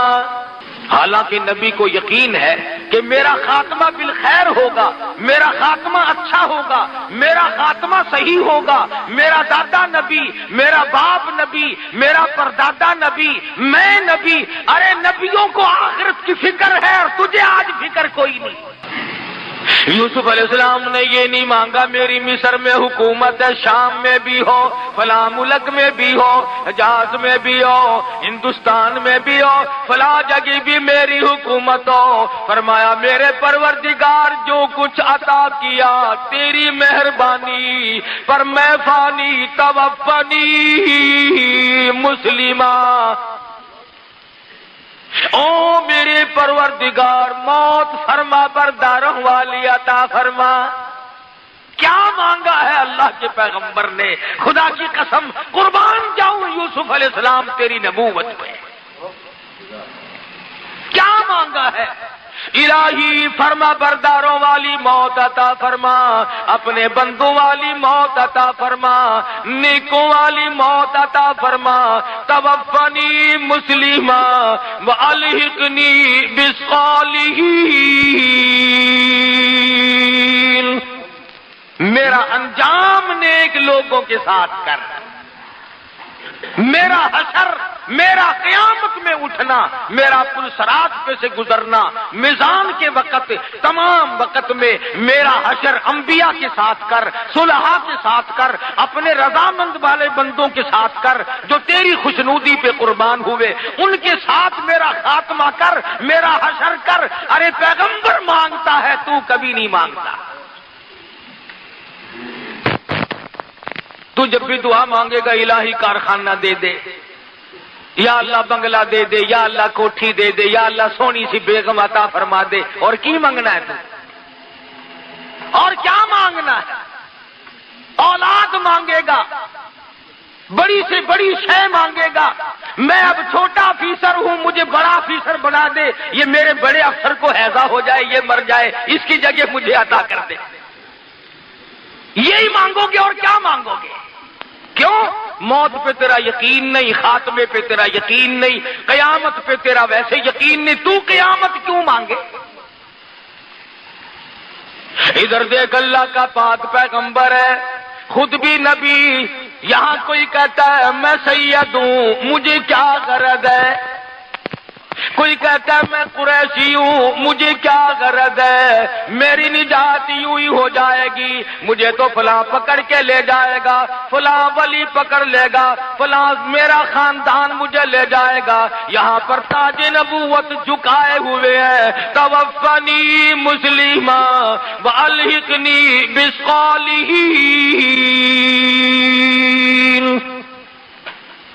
حالانکہ نبی کو یقین ہے کہ میرا خاتمہ بالخیر ہوگا، میرا خاتمہ اچھا ہوگا، میرا خاتمہ صحیح ہوگا، میرا دادا نبی، میرا باپ نبی، میرا پردادا نبی، میں نبی، ارے نبیوں کو آخرت کی فکر ہے اور تجھے آج فکر کوئی نہیں۔ یوسف علیہ السلام نے یہ نہیں مانگا میری مصر میں حکومت ہے، شام میں بھی ہو، فلاں ملک میں بھی ہو، حجاز میں بھی ہو، ہندوستان میں بھی ہو، فلاں جگہ بھی میری حکومت ہو۔ فرمایا میرے پروردگار جو کچھ عطا کیا تیری مہربانی، پر میں فانی، توفنی مسلمہ۔ او میرے پروردگار موت فرما برداروں والی عطا فرما۔ کیا مانگا ہے اللہ کے پیغمبر نے؟ خدا کی قسم قربان جاؤں یوسف علیہ السلام تیری نبوت میں، کیا مانگا ہے؟ الہی فرما برداروں والی موت عطا فرما، اپنے بندوں والی موت عطا فرما، نیکوں والی موت عطا فرما، توفنی مسلمہ والحقنی بالصالحین۔ میرا انجام نیک لوگوں کے ساتھ کر، میرا حشر، میرا قیامت میں اٹھنا، میرا پل صراط پہ سے گزرنا، میزان کے وقت، تمام وقت میں میرا حشر انبیاء کے ساتھ کر، صلحاء کے ساتھ کر، اپنے رضامند والے بندوں کے ساتھ کر جو تیری خوشنودی پہ قربان ہوئے، ان کے ساتھ میرا خاتمہ کر، میرا حشر کر۔ ارے پیغمبر مانگتا ہے تو کبھی نہیں مانگتا۔ تو جب بھی دعا مانگے گا الہی کارخانہ دے دے، یا اللہ بنگلہ دے دے، یا اللہ کوٹھی دے دے، یا اللہ سونی سی بیگم عطا فرما دے، اور کی مانگنا ہے تو؟ اور کیا مانگنا ہے؟ اولاد مانگے گا، بڑی سے بڑی شے مانگے گا، میں اب چھوٹا آفیسر ہوں مجھے بڑا آفیسر بنا دے، یہ میرے بڑے افسر کو ہیضہ ہو جائے، یہ مر جائے، اس کی جگہ مجھے عطا کر دے، یہی مانگو گے اور کیا مانگو گے؟ کیوں؟ موت پہ تیرا یقین نہیں، خاتمے پہ تیرا یقین نہیں، قیامت پہ تیرا ویسے یقین نہیں، تو قیامت کیوں مانگے؟ ادھر دیکھ اللہ کا پاک پیغمبر ہے، خود بھی نبی، یہاں کوئی کہتا ہے میں سید ہوں مجھے کیا غرض ہے، کوئی کہتا ہے میں قریشی ہوں مجھے کیا غرض ہے، میری نجات یوں ہی ہو جائے گی، مجھے تو فلاں پکڑ کے لے جائے گا، فلاں ولی پکڑ لے گا، فلاں میرا خاندان مجھے لے جائے گا۔ یہاں پر تاج نبوت جھکائے ہوئے ہیں، توفنی مسلمہ والحقنی بالصالحین۔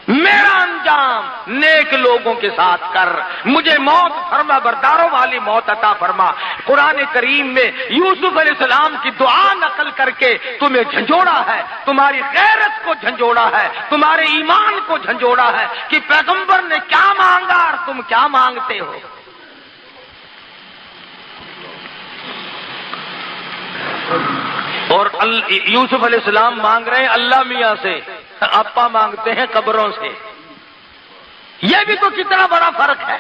میرا انجام نیک لوگوں کے ساتھ کر، مجھے موت فرما برداروں والی موت عطا فرما۔ قرآن کریم میں یوسف علیہ السلام کی دعا نقل کر کے تمہیں جھنجھوڑا ہے، تمہاری غیرت کو جھنجھوڑا ہے، تمہارے ایمان کو جھنجھوڑا ہے کہ پیغمبر نے کیا مانگا اور تم کیا مانگتے ہو۔ اور یوسف علیہ السلام مانگ رہے ہیں اللہ میاں سے آپا مانگتے ہیں قبروں سے. یہ بھی تو کتنا بڑا فرق ہے.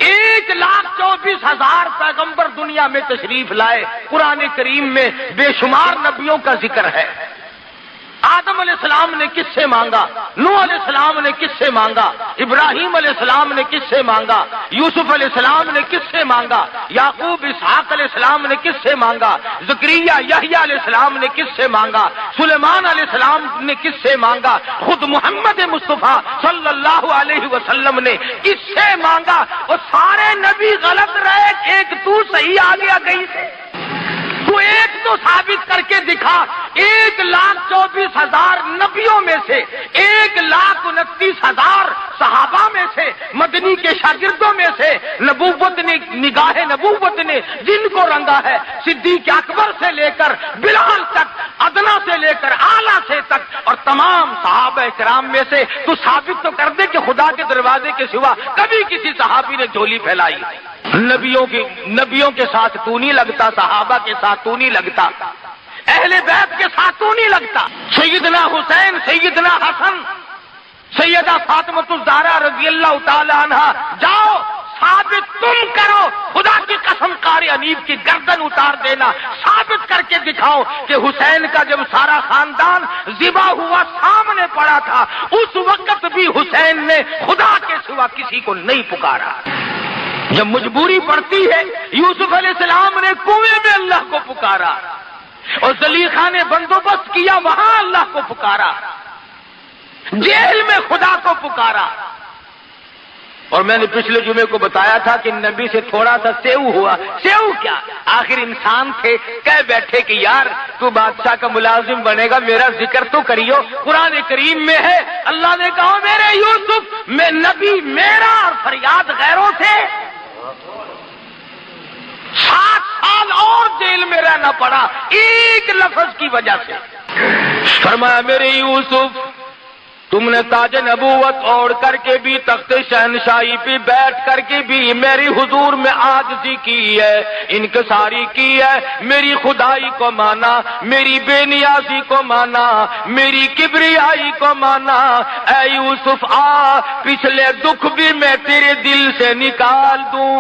1,24,000 پیغمبر دنیا میں تشریف لائے. قرآن کریم میں بے شمار نبیوں کا ذکر ہے. آدم علیہ السلام نے کس سے مانگا؟ نوح علیہ السلام نے کس سے مانگا؟ ابراہیم علیہ السلام نے کس سے مانگا؟ یوسف علیہ السلام نے کس سے مانگا؟ یعقوب اسحاق علیہ السلام نے کس سے مانگا؟ زکریا یحییٰ علیہ السلام نے کس سے مانگا؟ سلیمان علیہ السلام نے کس سے مانگا؟ خود محمد مصطفیٰ صلی اللہ علیہ وسلم نے کس سے مانگا؟ اور سارے نبی غلط رہے، ایک تو صحیح آ گیا کہیں سے. تو ایک تو ثابت کر کے دکھا. 1,24,000 نبیوں میں سے 1,29,000 صحابہ میں سے مدنی کے شاگردوں میں سے نبوت نے، نگاہ نبوت نے جن کو رنگا ہے، صدیق اکبر سے لے کر بلال تک، ادنا سے لے کر اعلیٰ سے تک، اور تمام صحابہ کرام میں سے تو ثابت تو کر دے کہ خدا کے دروازے کے سوا کبھی کسی صحابی نے جھولی پھیلائی. نبیوں کے ساتھ تو نہیں لگتا، صحابہ کے ساتھ تو نہیں لگتا، اہل بیت کے ساتھ تو نہیں لگتا. سیدنا حسین، سیدنا حسن، سیدہ فاطمہ الزہرا رضی اللہ تعالی عنہ، جاؤ ثابت تم کرو. خدا کی قسم قاری انیب کی گردن اتار دینا، ثابت کر کے دکھاؤ کہ حسین کا جب سارا خاندان ذبح ہوا سامنے پڑا تھا، اس وقت بھی حسین نے خدا کے سوا کسی کو نہیں پکارا. جب مجبوری پڑتی ہے، یوسف علیہ السلام نے کنویں میں اللہ کو پکارا، اور زلیخا نے بندوبست کیا وہاں اللہ کو پکارا، جیل میں خدا کو پکارا. اور میں نے پچھلے جمعے کو بتایا تھا کہ نبی سے تھوڑا سا سیو ہوا. سیو کیا، آخر انسان تھے، کہہ بیٹھے کہ یار تو بادشاہ کا ملازم بنے گا، میرا ذکر تو کریو. قرآن کریم میں ہے، اللہ نے کہا میرے یوسف میں نبی میرا اور فریاد غیروں سے. 7 سال اور جیل میں رہنا پڑا ایک لفظ کی وجہ سے. فرمایا میرے یوسف تم نے تاج نبوت اوڑھ کر کے بھی، تخت شہنشاہی پہ بیٹھ کر کے بھی میری حضور میں عاجزی کی ہے، انکساری کی ہے، میری خدائی کو مانا، میری بے نیازی کو مانا، میری کبریائی کو مانا. اے یوسف آ، پچھلے دکھ بھی میں تیرے دل سے نکال دوں.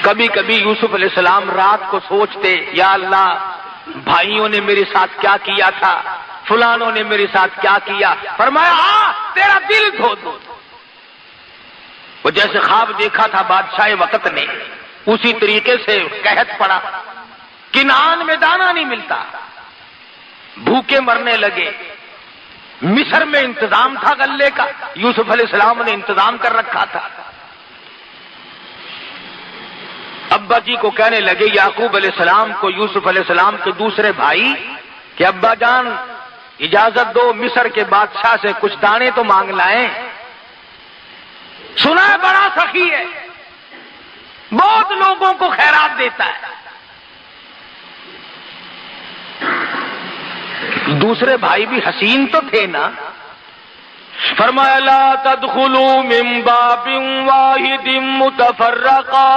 کبھی کبھی یوسف علیہ السلام رات کو سوچتے، یا اللہ بھائیوں نے میرے ساتھ کیا کیا تھا، فلانوں نے میرے ساتھ کیا کیا. فرمایا ہاں تیرا دل دھو دو. وہ جیسے خواب دیکھا تھا بادشاہ وقت نے، اسی طریقے سے قحط پڑا، کنعان میں دانا نہیں ملتا، بھوکے مرنے لگے. مصر میں انتظام تھا غلے کا، یوسف علیہ السلام نے انتظام کر رکھا تھا. ابا جی کو کہنے لگے، یعقوب علیہ السلام کو، یوسف علیہ السلام کے دوسرے بھائی، کہ ابا جان اجازت دو مصر کے بادشاہ سے کچھ دانے تو مانگ لائیں. سنا ہے بڑا سخی ہے، بہت لوگوں کو خیرات دیتا ہے. دوسرے بھائی بھی حسین تو تھے نا. فرمایا لا تدخلوا من باب واحد متفرقا،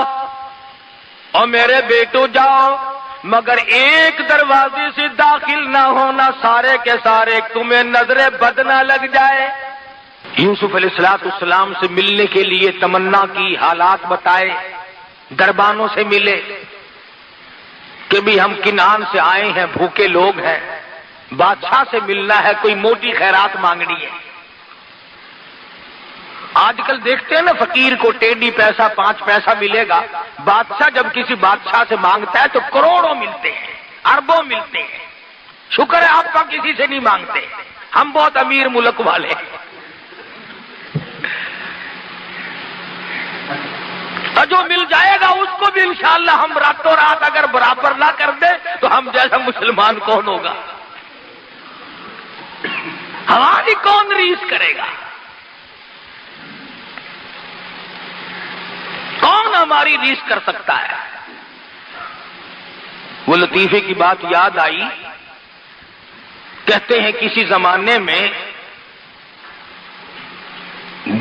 اور میرے بیٹو جاؤ مگر ایک دروازے سے داخل نہ ہونا، سارے کے سارے تمہیں نظر بد نہ لگ جائے. یوسف علیہ السلام سے ملنے کے لیے تمنا کی، حالات بتائے، دربانوں سے ملے کہ بھی ہم کنعان سے آئے ہیں، بھوکے لوگ ہیں، بادشاہ سے ملنا ہے، کوئی موٹی خیرات مانگنی ہے. آج کل دیکھتے ہیں نا فقیر کو ٹیڈی پیسہ 5 پیسہ ملے گا، بادشاہ جب کسی بادشاہ سے مانگتا ہے تو کروڑوں ملتے ہیں، اربوں ملتے ہیں. شکر ہے آپ کا کسی سے نہیں مانگتے، ہم بہت امیر ملک والے ہیں. اور جو مل جائے گا اس کو بھی انشاءاللہ ہم راتوں رات اگر برابر نہ کر دیں تو ہم جیسا مسلمان کون ہوگا؟ ہماری کون ریس کرے گا؟ کون ہماری ریس کر سکتا ہے؟ وہ لطیفے کی بات یاد آئی. کہتے ہیں کسی زمانے میں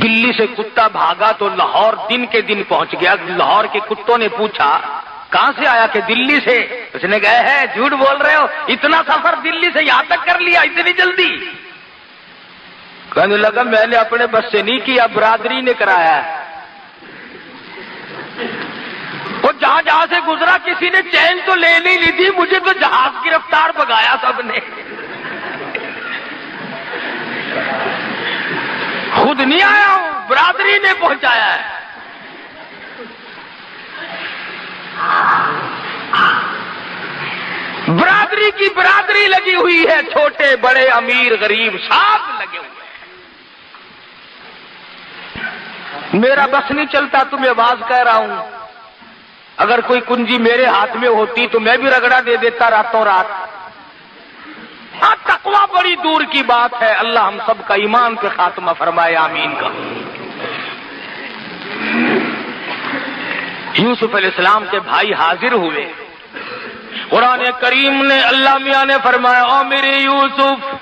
دلی سے کتا بھاگا تو لاہور دن کے دن پہنچ گیا. لاہور کے کتوں نے پوچھا کہاں سے آیا؟ کہ دلی سے۔ اس نے کہا ہے جھوٹ بول رہے ہو، اتنا سفر دلی سے یہاں تک کر لیا اتنی جلدی؟ کہنے لگا میں نے اپنے بس سے نہیں کیا، برادری نے کرایا ہے۔ وہ جہاں جہاں سے گزرا کسی نے چین تو لے نہیں لی تھی، مجھے تو جہاز کی رفتار بگایا سب نے۔ خود نہیں آیا ہوں، برادری نے پہنچایا ہے۔ برادری کی برادری لگی ہوئی ہے، چھوٹے بڑے امیر غریب سب لگے ہوئے ہیں۔ میرا بس نہیں چلتا، تمہیں آواز کہہ رہا ہوں، اگر کوئی کنجی میرے ہاتھ میں ہوتی تو میں بھی رگڑا دے دیتا راتوں رات۔ ہاں تقویٰ بڑی دور کی بات ہے، اللہ ہم سب کا ایمان پہ خاتمہ فرمائے، آمین کا۔ یوسف علیہ السلام کے بھائی حاضر ہوئے۔ قرآن کریم نے اللہ میاں نے فرمایا او میرے یوسف،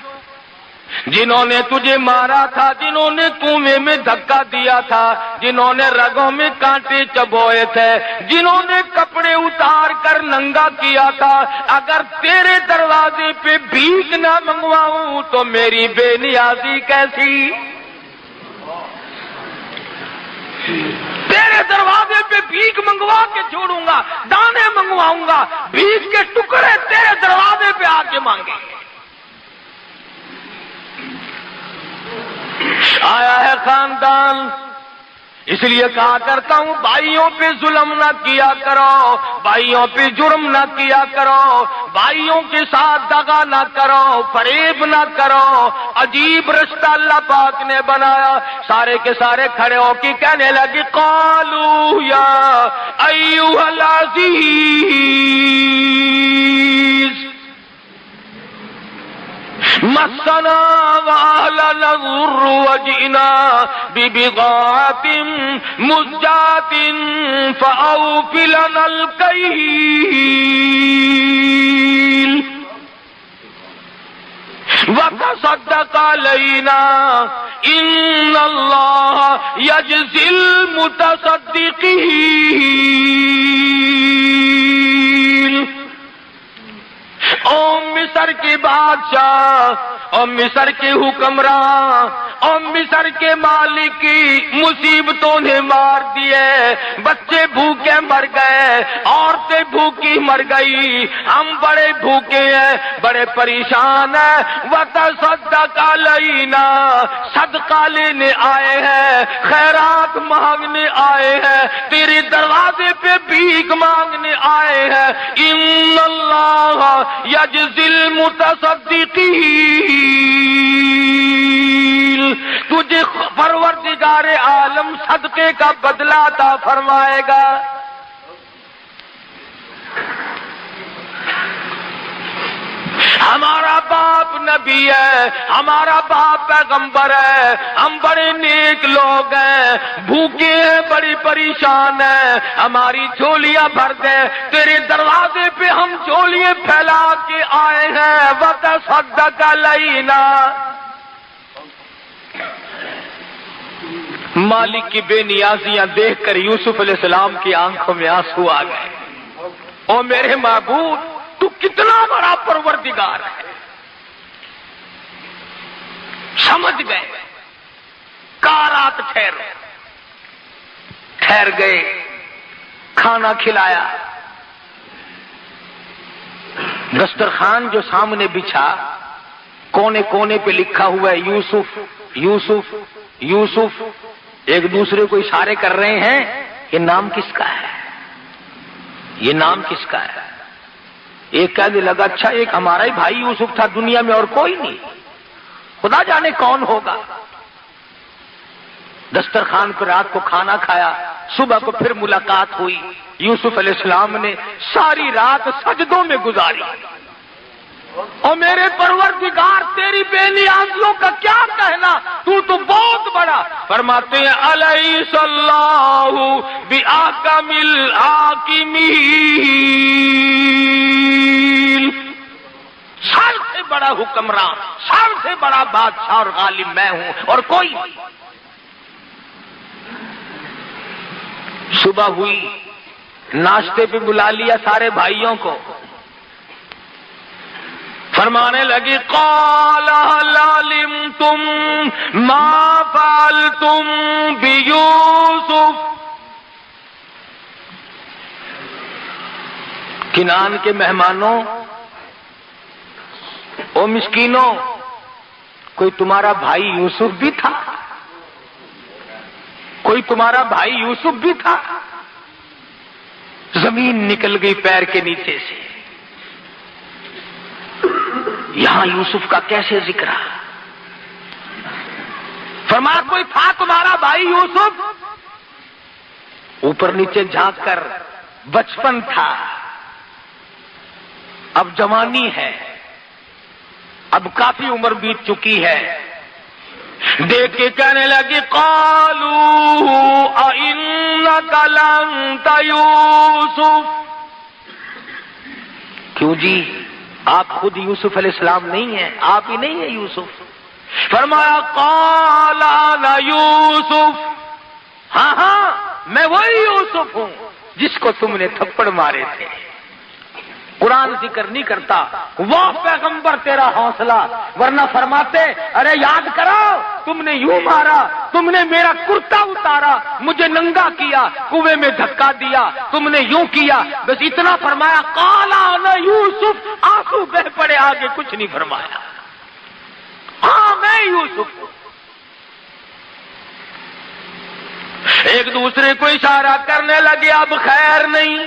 جنہوں نے تجھے مارا تھا، جنہوں نے کنویں میں دھکا دیا تھا، جنہوں نے رگوں میں کانٹے چبوئے تھے، جنہوں نے کپڑے اتار کر ننگا کیا تھا، اگر تیرے دروازے پہ بھیک نہ منگواؤں تو میری بے نیازی کیسی؟ تیرے دروازے پہ بھیک منگوا کے چھوڑوں گا، دانے منگواؤں گا، بھیک کے ٹکڑے تیرے دروازے پہ آ کے مانگیں۔ آیا ہے خاندان، اس لیے کہا کرتا ہوں بھائیوں پہ ظلم نہ کیا کرو، بھائیوں پہ جرم نہ کیا کرو، بھائیوں کے ساتھ دغا نہ کرو، فریب نہ کرو۔ عجیب رشتہ اللہ پاک نے بنایا۔ سارے کے سارے کھڑے ہو کے کہنے لگے قالو یا ایھا العزیز مسنا واهلنا الضر وجئنا ببضاعة مزجاة فأوف لنا الكيل وتصدق علينا إن الله يجزي المتصدقين۔ او مصر کے بادشاہ، او مصر کے حکمراں، او مصر کے مالک کی مصیبتوں نے مار دیے، بچے بھوکے مر گئے، عورتیں بھوکی مر گئی، ہم بڑے بھوکے ہیں، بڑے پریشان ہیں۔ وتصدق علینا، صدقہ لینے آئے ہیں، خیرات مانگنے آئے ہیں، تیرے دروازے پہ بھیک مانگنے آئے ہیں۔ ان اللہ یجزی المتصدقین، تجھے پروردگار عالم صدقے کا بدلہ عطا فرمائے گا۔ ہمارا باپ نبی ہے، ہمارا باپ پیغمبر ہے، ہم بڑے نیک لوگ ہیں، بھوکے ہیں، بڑی پریشان ہیں، ہماری جھولیاں بھر دے، تیرے دروازے پہ ہم جھولیاں پھیلا کے آئے ہیں۔ وتصدق علینا، مالک کی بے نیازیاں دیکھ کر یوسف علیہ السلام کی آنکھوں میں آنسو آ گئے۔ او میرے معبود، تو کتنا بڑا پروردگار ہے۔ سمجھ گئے، کارات ٹھہر گئے، کھانا کھلایا، دسترخوان جو سامنے بچھا، کونے کونے پہ لکھا ہوا ہے یوسف یوسف یوسف، ایک دوسرے کو اشارے کر رہے ہیں یہ نام کس کا ہے، یہ نام کس کا ہے۔ ایک کہنے لگا اچھا ایک ہمارا ہی بھائی یوسف تھا، دنیا میں اور کوئی نہیں، خدا جانے کون ہوگا۔ دسترخوان پر رات کو کھانا کھایا، صبح کو پھر ملاقات ہوئی۔ یوسف علیہ السلام نے ساری رات سجدوں میں گزاری۔ اور میرے پروردگار تیری بے نیازیوں کا کیا کہنا، تو بہت بڑا۔ فرماتے ہیں الیس اللہ بأحکم الحاکمین، سب سے بڑا حکمران، سب سے بڑا بادشاہ اور غالب میں ہوں اور کوئی نہیں۔ صبح ہوئی، ناشتے پہ بلا لیا سارے بھائیوں کو. فرمانے لگی قال هل علمتم ما فعلتم بيوسف. کنعان کے مہمانوں، او مسکینوں، کوئی تمہارا بھائی یوسف بھی تھا؟ کوئی تمہارا بھائی یوسف بھی تھا؟ زمین نکل گئی پیر کے نیچے سے. یہاں یوسف کا کیسے ذکر ہے؟ فرمایا کوئی تھا تمہارا بھائی یوسف؟ اوپر نیچے جھانک کر بچپن تھا، اب جوانی ہے، اب کافی عمر بیت چکی ہے. دیکھ کے کہنے لگی قالوا اِنَّكَ لَأَنْتَ یوسف. کیوں جی، آپ خود یوسف علیہ السلام نہیں ہیں؟ آپ ہی نہیں ہیں یوسف؟ فرمایا قال انا یوسف. ہاں ہاں، میں وہی یوسف ہوں جس کو تم نے تھپڑ مارے تھے. قرآن ذکر نہیں کرتا وہ پیغمبر تیرا حوصلہ، ورنہ فرماتے ارے یاد کرو تم نے یوں مارا، تم نے میرا کرتا اتارا، مجھے ننگا کیا، کنویں میں دھکا دیا، تم نے یوں کیا. بس اتنا فرمایا قال انا یوسف. آنسو بہ پڑے، آگے کچھ نہیں فرمایا. ہاں میں یوسف ہوں. ایک دوسرے کو اشارہ کرنے لگے اب خیر نہیں،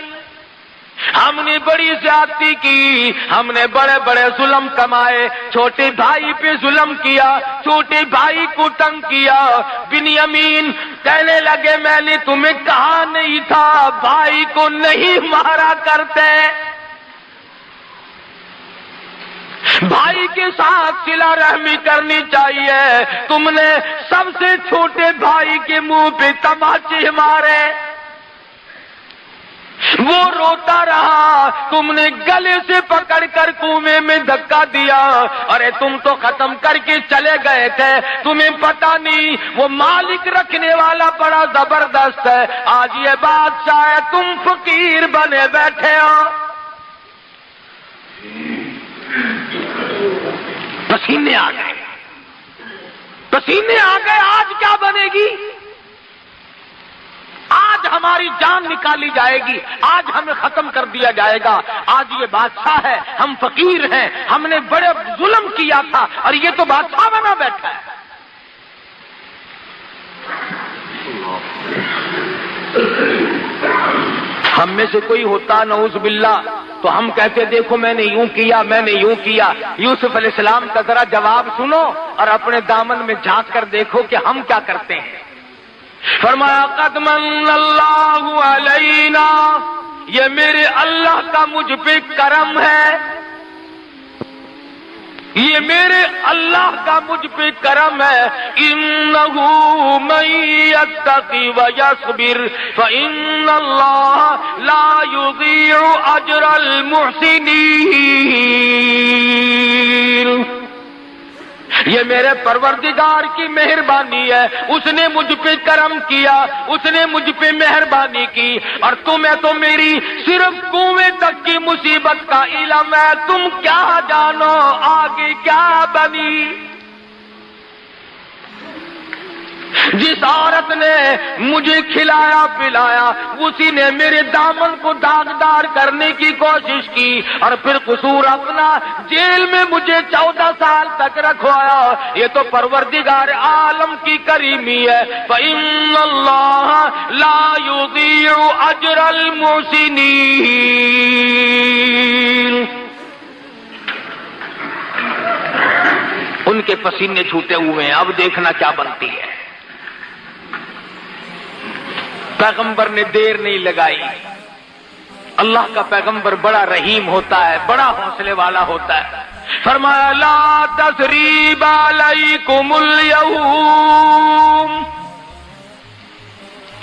ہم نے بڑی زیادتی کی، ہم نے بڑے بڑے ظلم کمائے، چھوٹے بھائی پہ ظلم کیا، چھوٹے بھائی کو تنگ کیا. بنیامین کہنے لگے میں نے تمہیں کہا نہیں تھا بھائی کو نہیں مارا کرتے، بھائی کے ساتھ صلہ رحمی کرنی چاہیے. تم نے سب سے چھوٹے بھائی کے منہ پہ تماچے مارے، وہ روتا رہا، تم نے گلے سے پکڑ کر کنویں میں دھکا دیا. ارے تم تو ختم کر کے چلے گئے تھے، تمہیں پتا نہیں وہ مالک رکھنے والا بڑا زبردست ہے. آج یہ بادشاہ ہے، تم فقیر بنے بیٹھے ہو. پسینے آ گئے، پسینے آ گئے. آج کیا بنے گی؟ آج ہماری جان نکالی جائے گی، آج ہمیں ختم کر دیا جائے گا. آج یہ بادشاہ ہے، ہم فقیر ہیں، ہم نے بڑے ظلم کیا تھا اور یہ تو بادشاہ بنا بیٹھا ہے. ہم میں سے کوئی ہوتا نعوذ باللہ تو ہم کہتے دیکھو میں نے یوں کیا، میں نے یوں کیا. یوسف علیہ السلام کا ذرا جواب سنو اور اپنے دامن میں جھانک کر دیکھو کہ ہم کیا کرتے ہیں. فرمایا قد من اللہ علینا، یہ میرے اللہ کا مجھ پہ کرم ہے، یہ میرے اللہ کا مجھ پہ کرم ہے. انہ من یتقی ویصبر فان اللہ لا یضیع اجر المحسنین. یہ میرے پروردگار کی مہربانی ہے، اس نے مجھ پہ کرم کیا، اس نے مجھ پہ مہربانی کی. اور تمہیں تو میری صرف کنویں تک کی مصیبت کا علم ہے، تم کیا جانو آگے کیا بنی. جس عورت نے مجھے کھلایا پلایا اسی نے میرے دامن کو داغدار کرنے کی کوشش کی اور پھر قصور اپنا جیل میں مجھے 14 سال تک رکھوایا. یہ تو پروردگار عالم کی کریمی ہے. فَإِنَّ اللَّهَ لَا يُضِيعُ أَجْرَ الْمُحْسِنِينَ. ان کے پسینے چھوٹے ہوئے ہیں، اب دیکھنا کیا بنتی ہے. پیغمبر نے دیر نہیں لگائی. اللہ کا پیغمبر بڑا رحیم ہوتا ہے، بڑا حوصلے والا ہوتا ہے. فرمایا لا تثریب علیکم اليوم،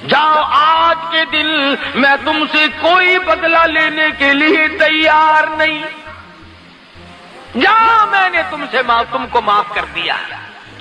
جاؤ آج کے دن میں تم سے کوئی بدلہ لینے کے لیے تیار نہیں. جاؤ میں نے تم کو معاف کر دیا.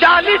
40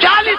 40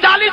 40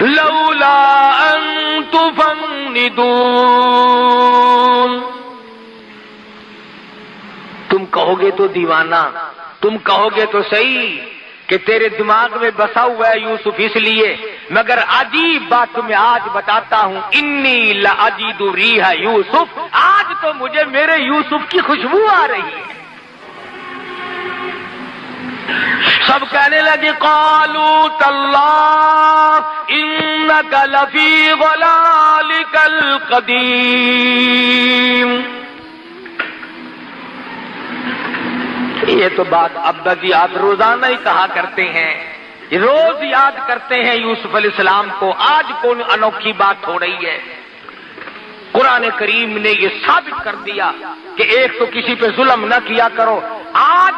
لولا ان تفندون. تم کہو گے تو دیوانہ، تم کہو گے تو صحیح کہ تیرے دماغ میں بسا ہوا ہے یوسف اس لیے، مگر عجیب بات تمہیں آج بتاتا ہوں. انی لاجد ریح یوسف، آج تو مجھے میرے یوسف کی خوشبو آ رہی ہے. سب کہنے لگے قالوا تاللہ انک لفی ضلالک القدیم. یہ تو بات ابدیات روزانہ ہی کہا کرتے ہیں، روز یاد کرتے ہیں یوسف علیہ السلام کو. آج کون انوکھی بات ہو رہی ہے؟ قرآن کریم نے یہ ثابت کر دیا کہ ایک تو کسی پہ ظلم نہ کیا کرو. آج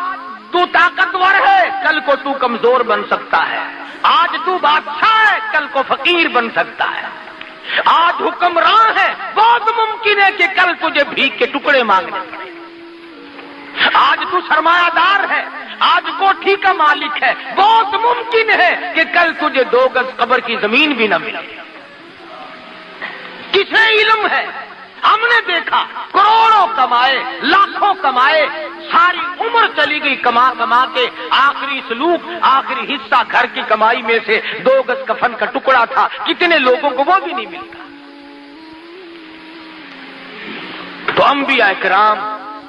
تو طاقتور ہے، کل کو تو کمزور بن سکتا ہے. آج تو بادشاہ ہے، کل کو فقیر بن سکتا ہے. آج حکمراں ہے، بہت ممکن ہے کہ کل تجھے بھیک کے ٹکڑے مانگنے پڑے. آج تو سرمایہ دار ہے، آج کوٹھی کا مالک ہے، بہت ممکن ہے کہ کل تجھے 2 گز قبر کی زمین بھی نہ ملے. کسے علم ہے؟ ہم نے دیکھا کروڑوں کمائے، لاکھوں کمائے، ساری عمر چلی گئی کما کما کے، آخری سلوک، آخری حصہ گھر کی کمائی میں سے 2 گز کفن کا ٹکڑا تھا. کتنے لوگوں کو وہ بھی نہیں ملتا. تو انبیاء کرام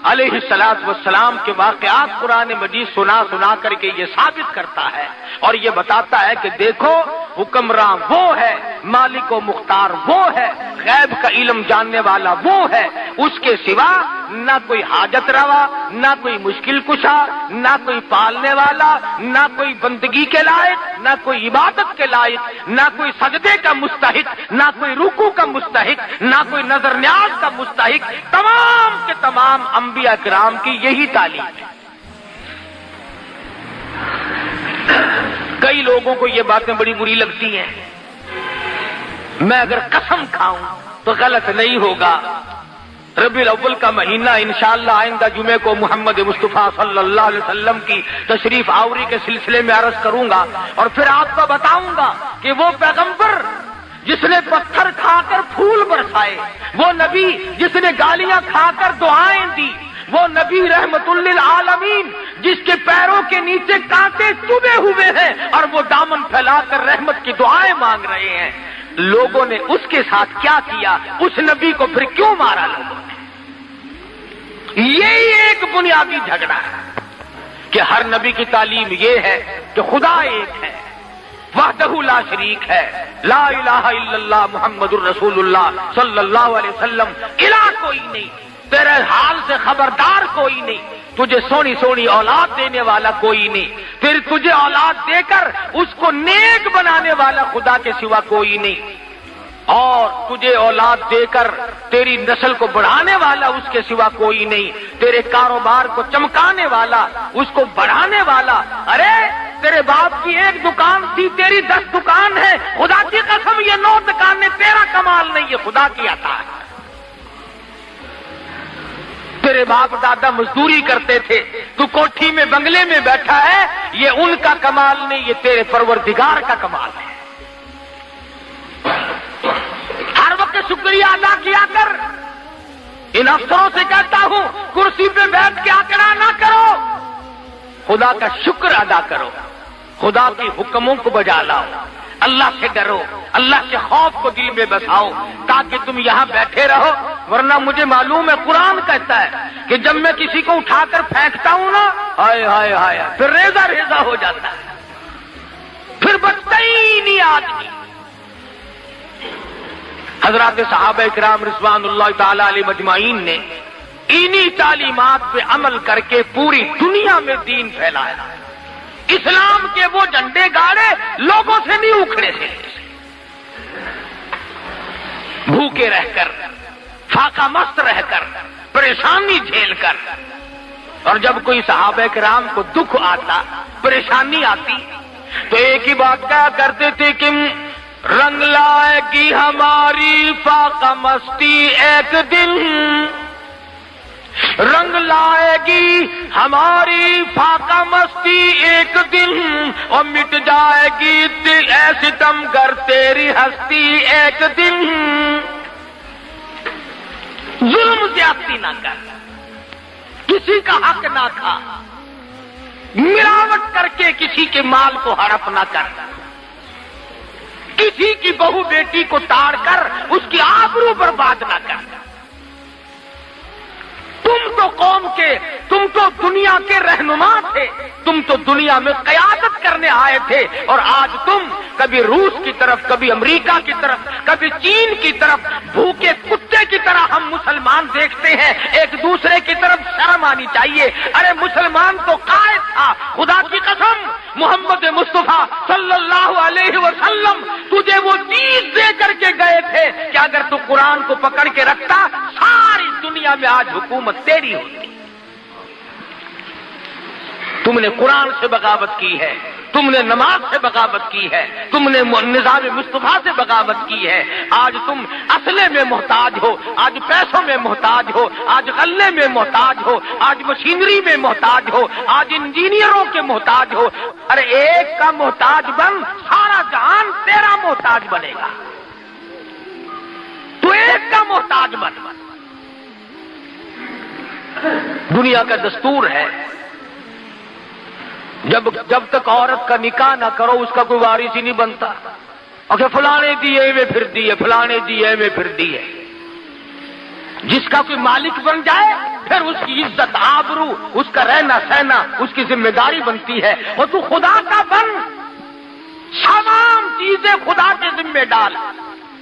علیہ الصلوۃ والسلام کے واقعات قرآن مجید سنا کر کے یہ ثابت کرتا ہے اور یہ بتاتا ہے کہ دیکھو حکمراں وہ ہے، مالک و مختار وہ ہے، غیب کا علم جاننے والا وہ ہے. اس کے سوا نہ کوئی حاجت روا، نہ کوئی مشکل کشا، نہ کوئی پالنے والا، نہ کوئی بندگی کے لائق، نہ کوئی عبادت کے لائق، نہ کوئی سجدے کا مستحق، نہ کوئی رکوع کا مستحق، نہ کوئی نظر نیاز کا مستحق. تمام کے تمام انبیاء کرام کی یہی تعلیم ہے. کئی لوگوں کو یہ باتیں بڑی بری لگتی ہیں. میں اگر قسم کھاؤں تو غلط نہیں ہوگا. ربیع الاول کا مہینہ انشاءاللہ آئندہ جمعے کو محمد مصطفیٰ صلی اللہ علیہ وسلم کی تشریف آوری کے سلسلے میں عرض کروں گا اور پھر آپ کو بتاؤں گا کہ وہ پیغمبر جس نے پتھر کھا کر پھول برسائے، وہ نبی جس نے گالیاں کھا کر دعائیں دی، وہ نبی رحمت للعالمین جس کے پیروں کے نیچے کانٹے چبھے ہوئے ہیں اور وہ دامن پھیلا کر رحمت کی دعائیں مانگ رہے ہیں. لوگوں نے اس کے ساتھ کیا کیا؟ اس نبی کو پھر کیوں مارا لوگوں نے؟ یہی ایک بنیادی جھگڑا ہے کہ ہر نبی کی تعلیم یہ ہے کہ خدا ایک ہے، وحدہ لا شریک ہے، لا الہ الا اللہ محمد الرسول اللہ صلی اللہ علیہ وسلم. الہ کوئی نہیں، تیرے حال سے خبردار کوئی نہیں، تجھے سونی سونی اولاد دینے والا کوئی نہیں، پھر تجھے اولاد دے کر اس کو نیک بنانے والا خدا کے سوا کوئی نہیں، اور تجھے اولاد دے کر تیری نسل کو بڑھانے والا اس کے سوا کوئی نہیں، تیرے کاروبار کو چمکانے والا، اس کو بڑھانے والا. ارے تیرے باپ کی 1 دکان تھی، تیری 10 دکان ہے. خدا کی قسم یہ 9 دکانیں تیرا کمال نہیں، یہ خدا کی عطا ہے. تیرے باپ دادا مزدوری کرتے تھے، تو کوٹھی میں بنگلے میں بیٹھا ہے، یہ ان کا کمال نہیں، یہ تیرے پروردگار کا کمال ہے. ہر وقت شکریہ ادا کیا کر. ان افسروں سے کہتا ہوں کرسی پہ بیٹھ کے آکڑا نہ کرو، خدا کا شکر ادا کرو، خدا کے حکموں کو بجا لاؤ، اللہ سے ڈرو، اللہ کے خوف کو دل میں بساؤ تاکہ تم یہاں بیٹھے رہو. ورنہ مجھے معلوم ہے قرآن کہتا ہے کہ جب میں کسی کو اٹھا کر پھینکتا ہوں نا، ہائے ہائے ہائے، پھر ریزہ ریزہ ہو جاتا ہے، پھر بچتا ہی نہیں آدمی. حضرات صحابہ کرام رضوان اللہ تعالی علیہ مجمعین نے انہی تعلیمات پہ عمل کر کے پوری دنیا میں دین پھیلایا. اسلام کے وہ جھنڈے گاڑے لوگوں سے نہیں اکھڑے تھے. بھوکے رہ کر، فاقہ مست رہ کر، پریشانی جھیل کر. اور جب کوئی صحابہ کرام کو دکھ آتا، پریشانی آتی، تو ایک ہی بات کہا کرتے تھے کہ رنگ لائے گی ہماری فاقہ مستی ایک دن، رنگ لائے گی ہماری فاقہ مستی ایک دن، اور مٹ جائے گی اے ستم گر تیری ہستی ایک دن ظلم زیادتی نہ کر، کسی کا حق نہ کھا، ملاوٹ کر کے کسی کے مال کو ہڑپ نہ کر، کسی کی بہو بیٹی کو تاڑ کر اس کی آبرو برباد نہ کر۔ تم تو قوم کے، تم تو دنیا کے رہنما تھے، تم تو دنیا میں قیادت کرنے آئے تھے، اور آج تم کبھی روس کی طرف، کبھی امریکہ کی طرف، کبھی چین کی طرف بھوکے کتے کی طرح ہم مسلمان دیکھتے ہیں۔ ایک دوسرے کی طرف شرم آنی چاہیے۔ ارے مسلمان تو قائد تھا، خدا کی قسم محمد مصطفیٰ صلی اللہ علیہ وسلم تجھے وہ چیز دے کر کے گئے تھے کہ اگر تو قرآن کو پکڑ کے رکھتا ساری دنیا میں آج حکومت تیری ہوتی۔ تم نے قرآن سے بغاوت کی ہے، تم نے نماز سے بغاوت کی ہے، تم نے نظام مصطفیٰ سے بغاوت کی ہے۔ آج تم اسلحے میں محتاج ہو، آج پیسوں میں محتاج ہو، آج غلے میں محتاج ہو، آج مشینری میں محتاج ہو، آج انجینئروں کے محتاج ہو۔ ارے ایک کا محتاج بن، سارا جہان تیرا محتاج بنے گا۔ تو ایک کا محتاج بن۔ دنیا کا دستور ہے جب تک عورت کا نکاح نہ کرو اس کا کوئی وارث ہی نہیں بنتا۔ اگر فلانے دیے میں پھر دیے، فلانے دیے میں پھر دیے۔ جس کا کوئی مالک بن جائے پھر اس کی عزت، آبرو، اس کا رہنا سہنا اس کی ذمہ داری بنتی ہے۔ اور تو خدا کا بن، تمام چیزیں خدا کے ذمہ ڈال۔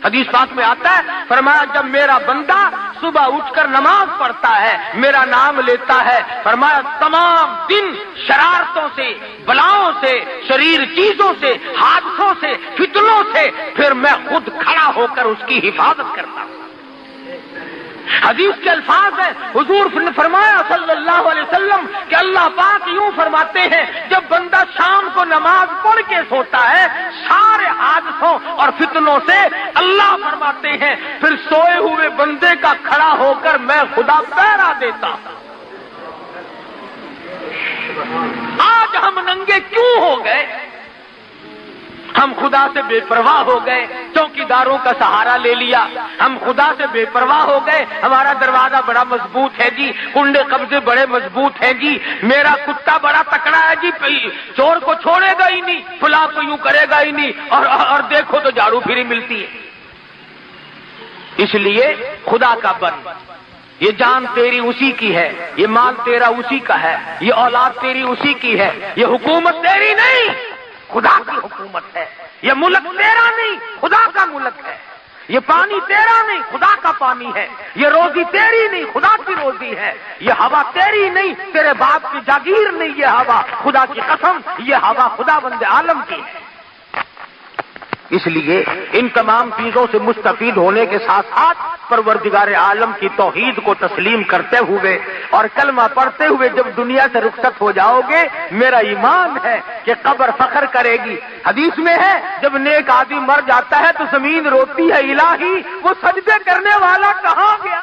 حدیث پاک میں آتا ہے، فرمایا جب میرا بندہ صبح اٹھ کر نماز پڑھتا ہے، میرا نام لیتا ہے، فرمایا تمام دن شرارتوں سے، بلاؤں سے، شریر چیزوں سے، حادثوں سے، فتنوں سے پھر میں خود کھڑا ہو کر اس کی حفاظت کرتا ہوں۔ حدیث کے الفاظ ہیں، حضور نے فرمایا صلی اللہ علیہ وسلم کہ اللہ پاک یوں فرماتے ہیں جب بندہ شام کو نماز پڑھ کے سوتا ہے سارے حادثوں اور فتنوں سے اللہ فرماتے ہیں پھر سوئے ہوئے بندے کا کھڑا ہو کر میں خدا پہرا دیتا ہوں۔ آج ہم ننگے کیوں ہو گئے؟ ہم خدا سے بے پرواہ ہو گئے، چوکیداروں کا سہارا لے لیا۔ ہم خدا سے بے پرواہ ہو گئے، ہمارا دروازہ بڑا مضبوط ہے جی، کنڈے قبضے بڑے مضبوط ہیں جی، میرا کتا بڑا تکڑا ہے جی، چور کو چھوڑے گا ہی نہیں، فلاں کو یوں کرے گا ہی نہیں، اور دیکھو تو جھاڑو پھری ملتی ہے۔ اس لیے خدا کا بن، یہ جان تیری اسی کی ہے، یہ مال تیرا اسی کا ہے، یہ اولاد تیری اسی کی ہے، یہ حکومت تیری نہیں خدا کی حکومت ہے، یہ ملک تیرا نہیں خدا کا ملک ہے، یہ پانی تیرا نہیں خدا کا پانی ہے، یہ روزی تیری نہیں خدا کی روزی ہے، یہ ہوا تیری نہیں تیرے باپ کی جاگیر نہیں، یہ ہوا خدا کی قسم یہ ہوا خدا بند عالم کی ہے۔ اس لیے ان تمام چیزوں سے مستفید ہونے کے ساتھ ساتھ پروردگار عالم کی توحید کو تسلیم کرتے ہوئے اور کلمہ پڑھتے ہوئے جب دنیا سے رخصت ہو جاؤ گے، میرا ایمان ہے کہ قبر فخر کرے گی۔ حدیث میں ہے جب نیک آدمی مر جاتا ہے تو زمین روتی ہے، الہی وہ سجدے کرنے والا کہاں گیا؟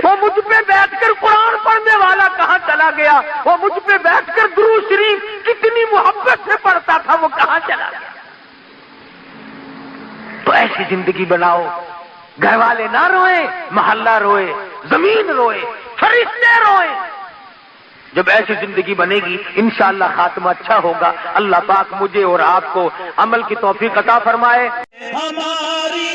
وہ مجھ پہ بیٹھ کر قرآن پڑھنے والا کہاں چلا گیا؟ وہ مجھ پہ بیٹھ کر درود شریف کتنی محبت سے پڑھتا تھا وہ کہاں چلا گیا؟ تو ایسی زندگی بناؤ، گھر والے نہ روئیں، محلہ روئے، زمین روئے، فرشتے روئیں۔ جب ایسی زندگی بنے گی انشاءاللہ خاتمہ اچھا ہوگا۔ اللہ پاک مجھے اور آپ کو عمل کی توفیق عطا فرمائے۔ ہماری